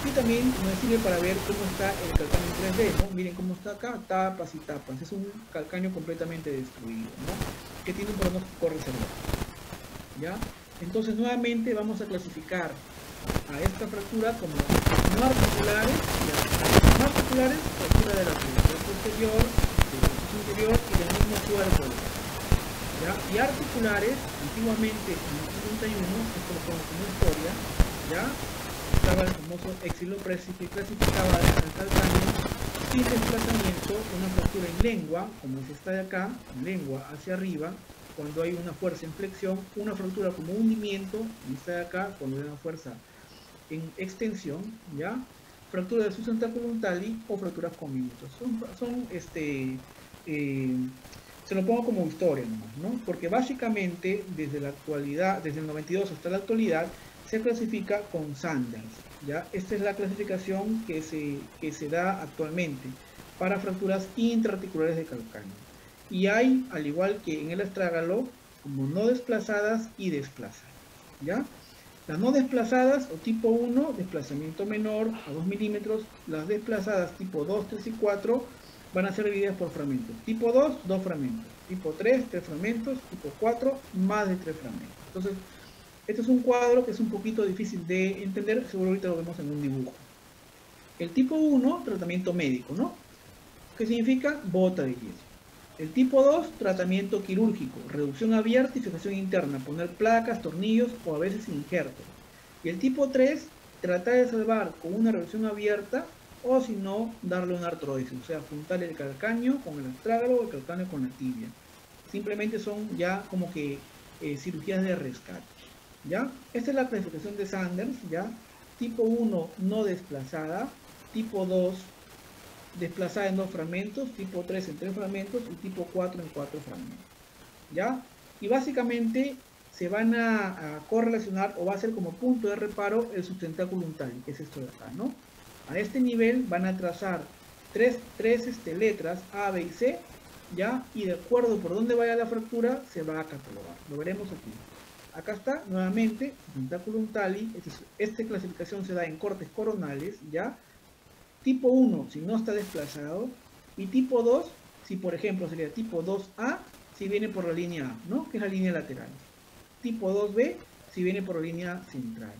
y también nos sirve para ver cómo está el calcáneo en 3D, ¿no? Miren cómo está acá, tapas y tapas. Es un calcáneo completamente destruido, ¿no? Que tiene un pronóstico reservado, ¿ya? Entonces nuevamente vamos a clasificar a esta fractura como no articulares, y a las no articulares, fractura de la articulación posterior, del hueso interior y del mismo cuerpo. ¿Ya? Y articulares, antiguamente en el 71, esto lo pongo como historia, ¿ya? Estaba el famoso Exilopres que clasificaba al calcáneo sin desplazamiento, una fractura en lengua, como es esta de acá, en lengua hacia arriba, cuando hay una fuerza en flexión, una fractura como hundimiento, y esta de acá, cuando hay una fuerza en extensión, ¿ya? Fractura del sustentáculum tali o fracturas congénitas. Se lo pongo como historia nomás, ¿no? Porque básicamente desde la actualidad, desde el 92 hasta la actualidad, se clasifica con Sanders, ¿ya? Esta es la clasificación que se da actualmente para fracturas intraarticulares de calcáneo. Y hay, al igual que en el astrágalo, como no desplazadas y desplazadas, ¿ya? Las no desplazadas o tipo 1, desplazamiento menor a 2 milímetros. Las desplazadas tipo 2, 3 y 4 van a ser divididas por fragmentos. Tipo 2, 2 fragmentos. Tipo 3, 3 fragmentos. Tipo 4, más de 3 fragmentos. Entonces, este es un cuadro que es un poquito difícil de entender. Seguro ahorita lo vemos en un dibujo. El tipo 1, tratamiento médico, ¿no? ¿Qué significa? Bota de yeso. El tipo 2, tratamiento quirúrgico, reducción abierta y fijación interna, poner placas, tornillos o a veces injertos. Y el tipo 3, tratar de salvar con una reducción abierta o si no, darle una artrodesis, o sea, juntar el calcáneo con el astrágalo o el calcáneo con la tibia. Simplemente son ya como que cirugías de rescate, ¿ya? Esta es la clasificación de Sanders, ¿ya? Tipo 1, no desplazada, tipo 2, desplazada en 2 fragmentos, tipo 3 en 3 fragmentos y tipo 4 en 4 fragmentos, ¿ya? Y básicamente se van a correlacionar o va a ser como punto de reparo el sustentáculum tali, que es esto de acá, ¿no? A este nivel van a trazar tres letras A, B y C, ¿ya? Y de acuerdo por dónde vaya la fractura se va a catalogar, lo veremos aquí. Acá está, nuevamente, sustentáculum tali, esta clasificación se da en cortes coronales, ¿ya? Tipo 1 si no está desplazado y tipo 2 si por ejemplo sería tipo 2A si viene por la línea A, ¿no? Que es la línea lateral. Tipo 2B si viene por la línea central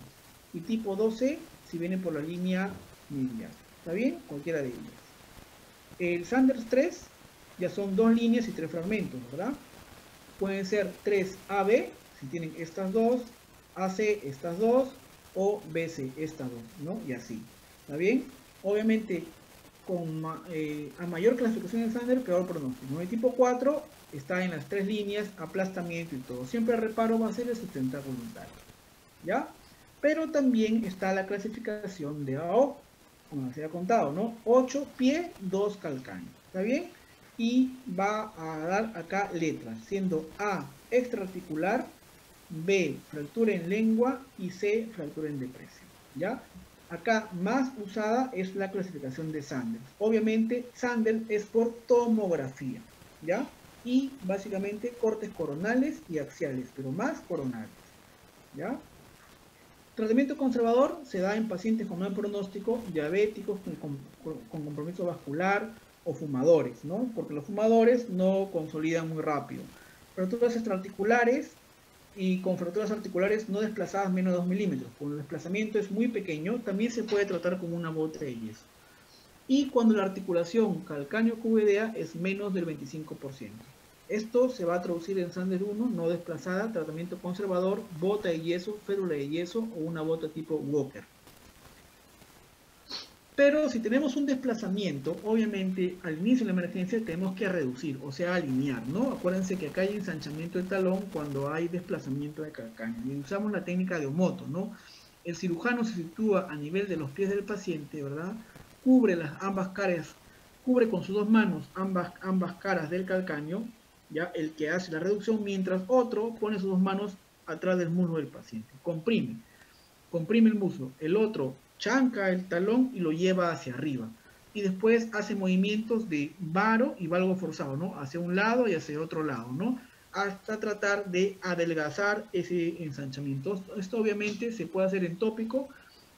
y tipo 2C si viene por la línea medial. ¿Está bien? Cualquiera de ellas. El Sanders 3 ya son 2 líneas y 3 fragmentos, ¿verdad? Pueden ser 3AB si tienen estas dos, AC estas dos o BC estas dos, ¿no? Y así. ¿Está bien? Obviamente, a mayor clasificación de Sanders, peor pronóstico. ¿No? El tipo 4 está en las 3 líneas, aplastamiento y todo. Siempre el reparo va a ser el sustentáculum tali, ¿ya? Pero también está la clasificación de AO, como se ha contado, ¿no? 8 pie, 2 calcáneo. ¿Está bien? Y va a dar acá letras, siendo A extraarticular, B fractura en lengua y C fractura en depresión, ¿ya? Acá más usada es la clasificación de Sanders. Obviamente Sanders es por tomografía, ¿ya? Y básicamente cortes coronales y axiales, pero más coronales, ¿ya? Tratamiento conservador se da en pacientes con mal pronóstico, diabéticos con compromiso vascular o fumadores, ¿no? Porque los fumadores no consolidan muy rápido. Fracturas extraarticulares y con fracturas articulares no desplazadas menos de 2 milímetros. Cuando el desplazamiento es muy pequeño, también se puede tratar con una bota de yeso. Y cuando la articulación calcáneo-cuvedea es menos del 25%. Esto se va a traducir en Sanders 1, no desplazada, tratamiento conservador, bota de yeso, férula de yeso o una bota tipo Walker. Pero si tenemos un desplazamiento, obviamente al inicio de la emergencia tenemos que reducir, o sea, alinear, ¿no? Acuérdense que acá hay ensanchamiento del talón cuando hay desplazamiento de calcáneo. Y usamos la técnica de Omoto, ¿no? El cirujano se sitúa a nivel de los pies del paciente, ¿verdad? Cubre ambas caras, cubre con sus dos manos ambas caras del calcáneo, ya el que hace la reducción, mientras otro pone sus dos manos atrás del muslo del paciente. Comprime el muslo. El otro chanca el talón y lo lleva hacia arriba. Y después hace movimientos de varo y valgo forzado, ¿no? Hacia un lado y hacia otro lado, ¿no? Hasta tratar de adelgazar ese ensanchamiento. Esto obviamente se puede hacer en tópico.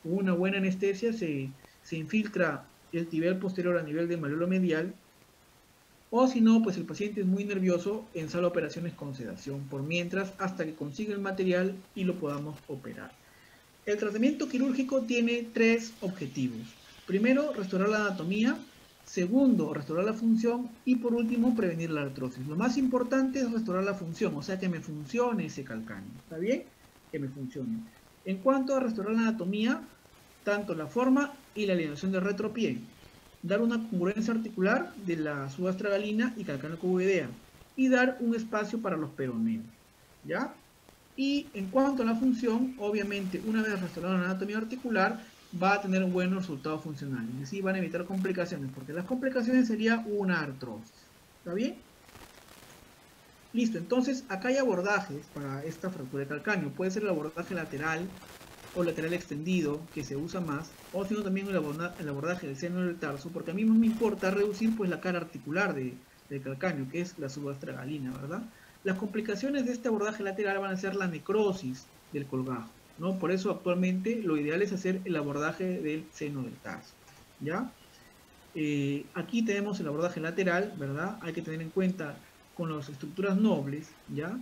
Con una buena anestesia se infiltra el tibial posterior a nivel del malleolo medial O si no, pues el paciente es muy nervioso, en sala de operaciones con sedación, por mientras, hasta que consiga el material y lo podamos operar. El tratamiento quirúrgico tiene 3 objetivos. Primero, restaurar la anatomía. Segundo, restaurar la función. Y por último, prevenir la artrosis. Lo más importante es restaurar la función, o sea, que me funcione ese calcáneo. ¿Está bien? Que me funcione. En cuanto a restaurar la anatomía, tanto la forma y la alineación del retropié. Dar una congruencia articular de la subastragalina y calcáneo cuboidea. Y dar un espacio para los peroneos. ¿Ya? Y en cuanto a la función, obviamente, una vez restaurada la anatomía articular, va a tener buenos resultados funcionales. Y así van a evitar complicaciones, porque las complicaciones sería una artrosis. ¿Está bien? Listo, entonces acá hay abordajes para esta fractura de calcáneo. Puede ser el abordaje lateral o lateral extendido, que se usa más, o sino también el abordaje del seno del tarso, porque a mí no me importa reducir pues la cara articular del calcáneo, que es la subastragalina, ¿verdad? Las complicaciones de este abordaje lateral van a ser la necrosis del colgajo, ¿no? Por eso actualmente lo ideal es hacer el abordaje del seno del tarso, ¿ya? Aquí tenemos el abordaje lateral, ¿verdad? Hay que tener en cuenta con las estructuras nobles, ¿ya?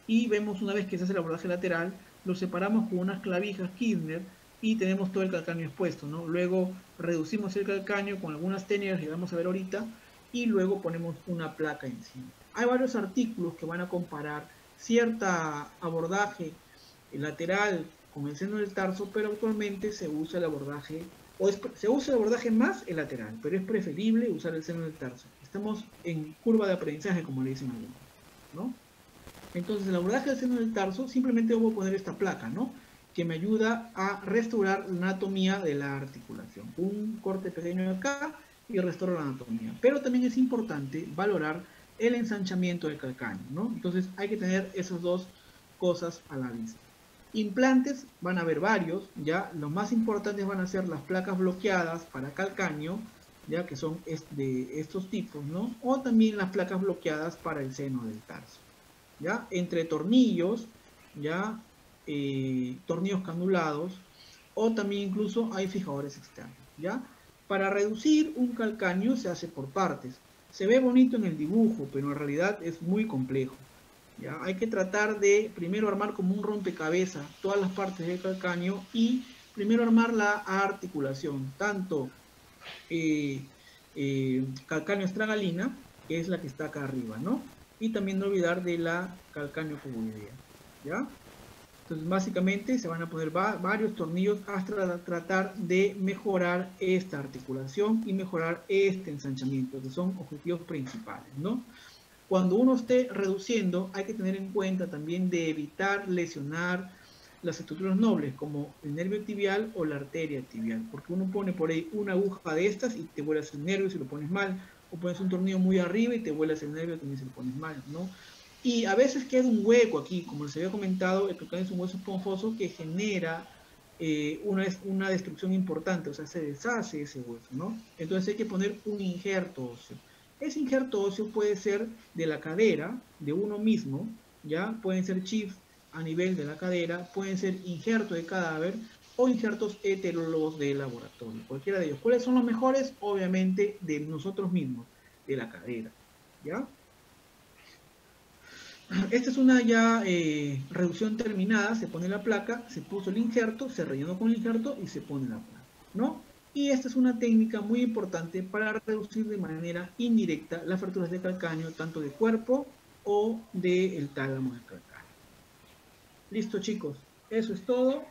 Y vemos una vez que se hace el abordaje lateral, lo separamos con unas clavijas Kirchner y tenemos todo el calcáneo expuesto, ¿no? Luego reducimos el calcáneo con algunas técnicas que vamos a ver ahorita y luego ponemos una placa encima. Hay varios artículos que van a comparar cierta abordaje lateral con el seno del tarso, pero actualmente se usa el abordaje, se usa el abordaje más el lateral, pero es preferible usar el seno del tarso. Estamos en curva de aprendizaje, como le dicen algunos, ¿no? Entonces, el abordaje del seno del tarso, simplemente voy a poner esta placa, ¿no? Que me ayuda a restaurar la anatomía de la articulación. Un corte pequeño acá y restauro la anatomía. Pero también es importante valorar el ensanchamiento del calcáneo, ¿no? Entonces, hay que tener esas dos cosas a la vista. Implantes van a haber varios, ya. Los más importantes van a ser las placas bloqueadas para calcáneo, ya, que son de estos tipos, ¿no? O también las placas bloqueadas para el seno del tarso. ¿Ya? Entre tornillos, ¿ya? Tornillos canulados, o también incluso hay fijadores externos, ¿ya? Para reducir un calcáneo se hace por partes. Se ve bonito en el dibujo, pero en realidad es muy complejo, ¿ya? Hay que tratar de primero armar como un rompecabezas todas las partes del calcáneo y primero armar la articulación, tanto calcáneo estragalina, que es la que está acá arriba, ¿no? Y también no olvidar de la calcáneo cuboidea, ¿ya? Entonces básicamente se van a poner varios tornillos hasta tratar de mejorar esta articulación y mejorar este ensanchamiento, que son objetivos principales, ¿no? Cuando uno esté reduciendo, hay que tener en cuenta también de evitar lesionar las estructuras nobles, como el nervio tibial o la arteria tibial, porque uno pone por ahí una aguja de estas y te vuelas el nervio si lo pones mal, o pones un tornillo muy arriba y te vuelas el nervio también si lo pones mal, ¿no? Y a veces queda un hueco aquí, como les había comentado, el calcáneo es un hueso esponjoso que genera una destrucción importante, o sea, se deshace ese hueso, ¿no? Entonces hay que poner un injerto óseo. Ese injerto óseo puede ser de la cadera, de uno mismo, ¿ya? Pueden ser chips a nivel de la cadera, pueden ser injertos de cadáver o injertos heterólogos de laboratorio, cualquiera de ellos. ¿Cuáles son los mejores? Obviamente de nosotros mismos, de la cadera, ¿ya? Esta es una ya reducción terminada, se pone la placa, se puso el injerto, se rellenó con el injerto y se pone la placa, ¿no? Y esta es una técnica muy importante para reducir de manera indirecta las fracturas de calcáneo, tanto de cuerpo o del tálamo del calcáneo. Listo, chicos, eso es todo.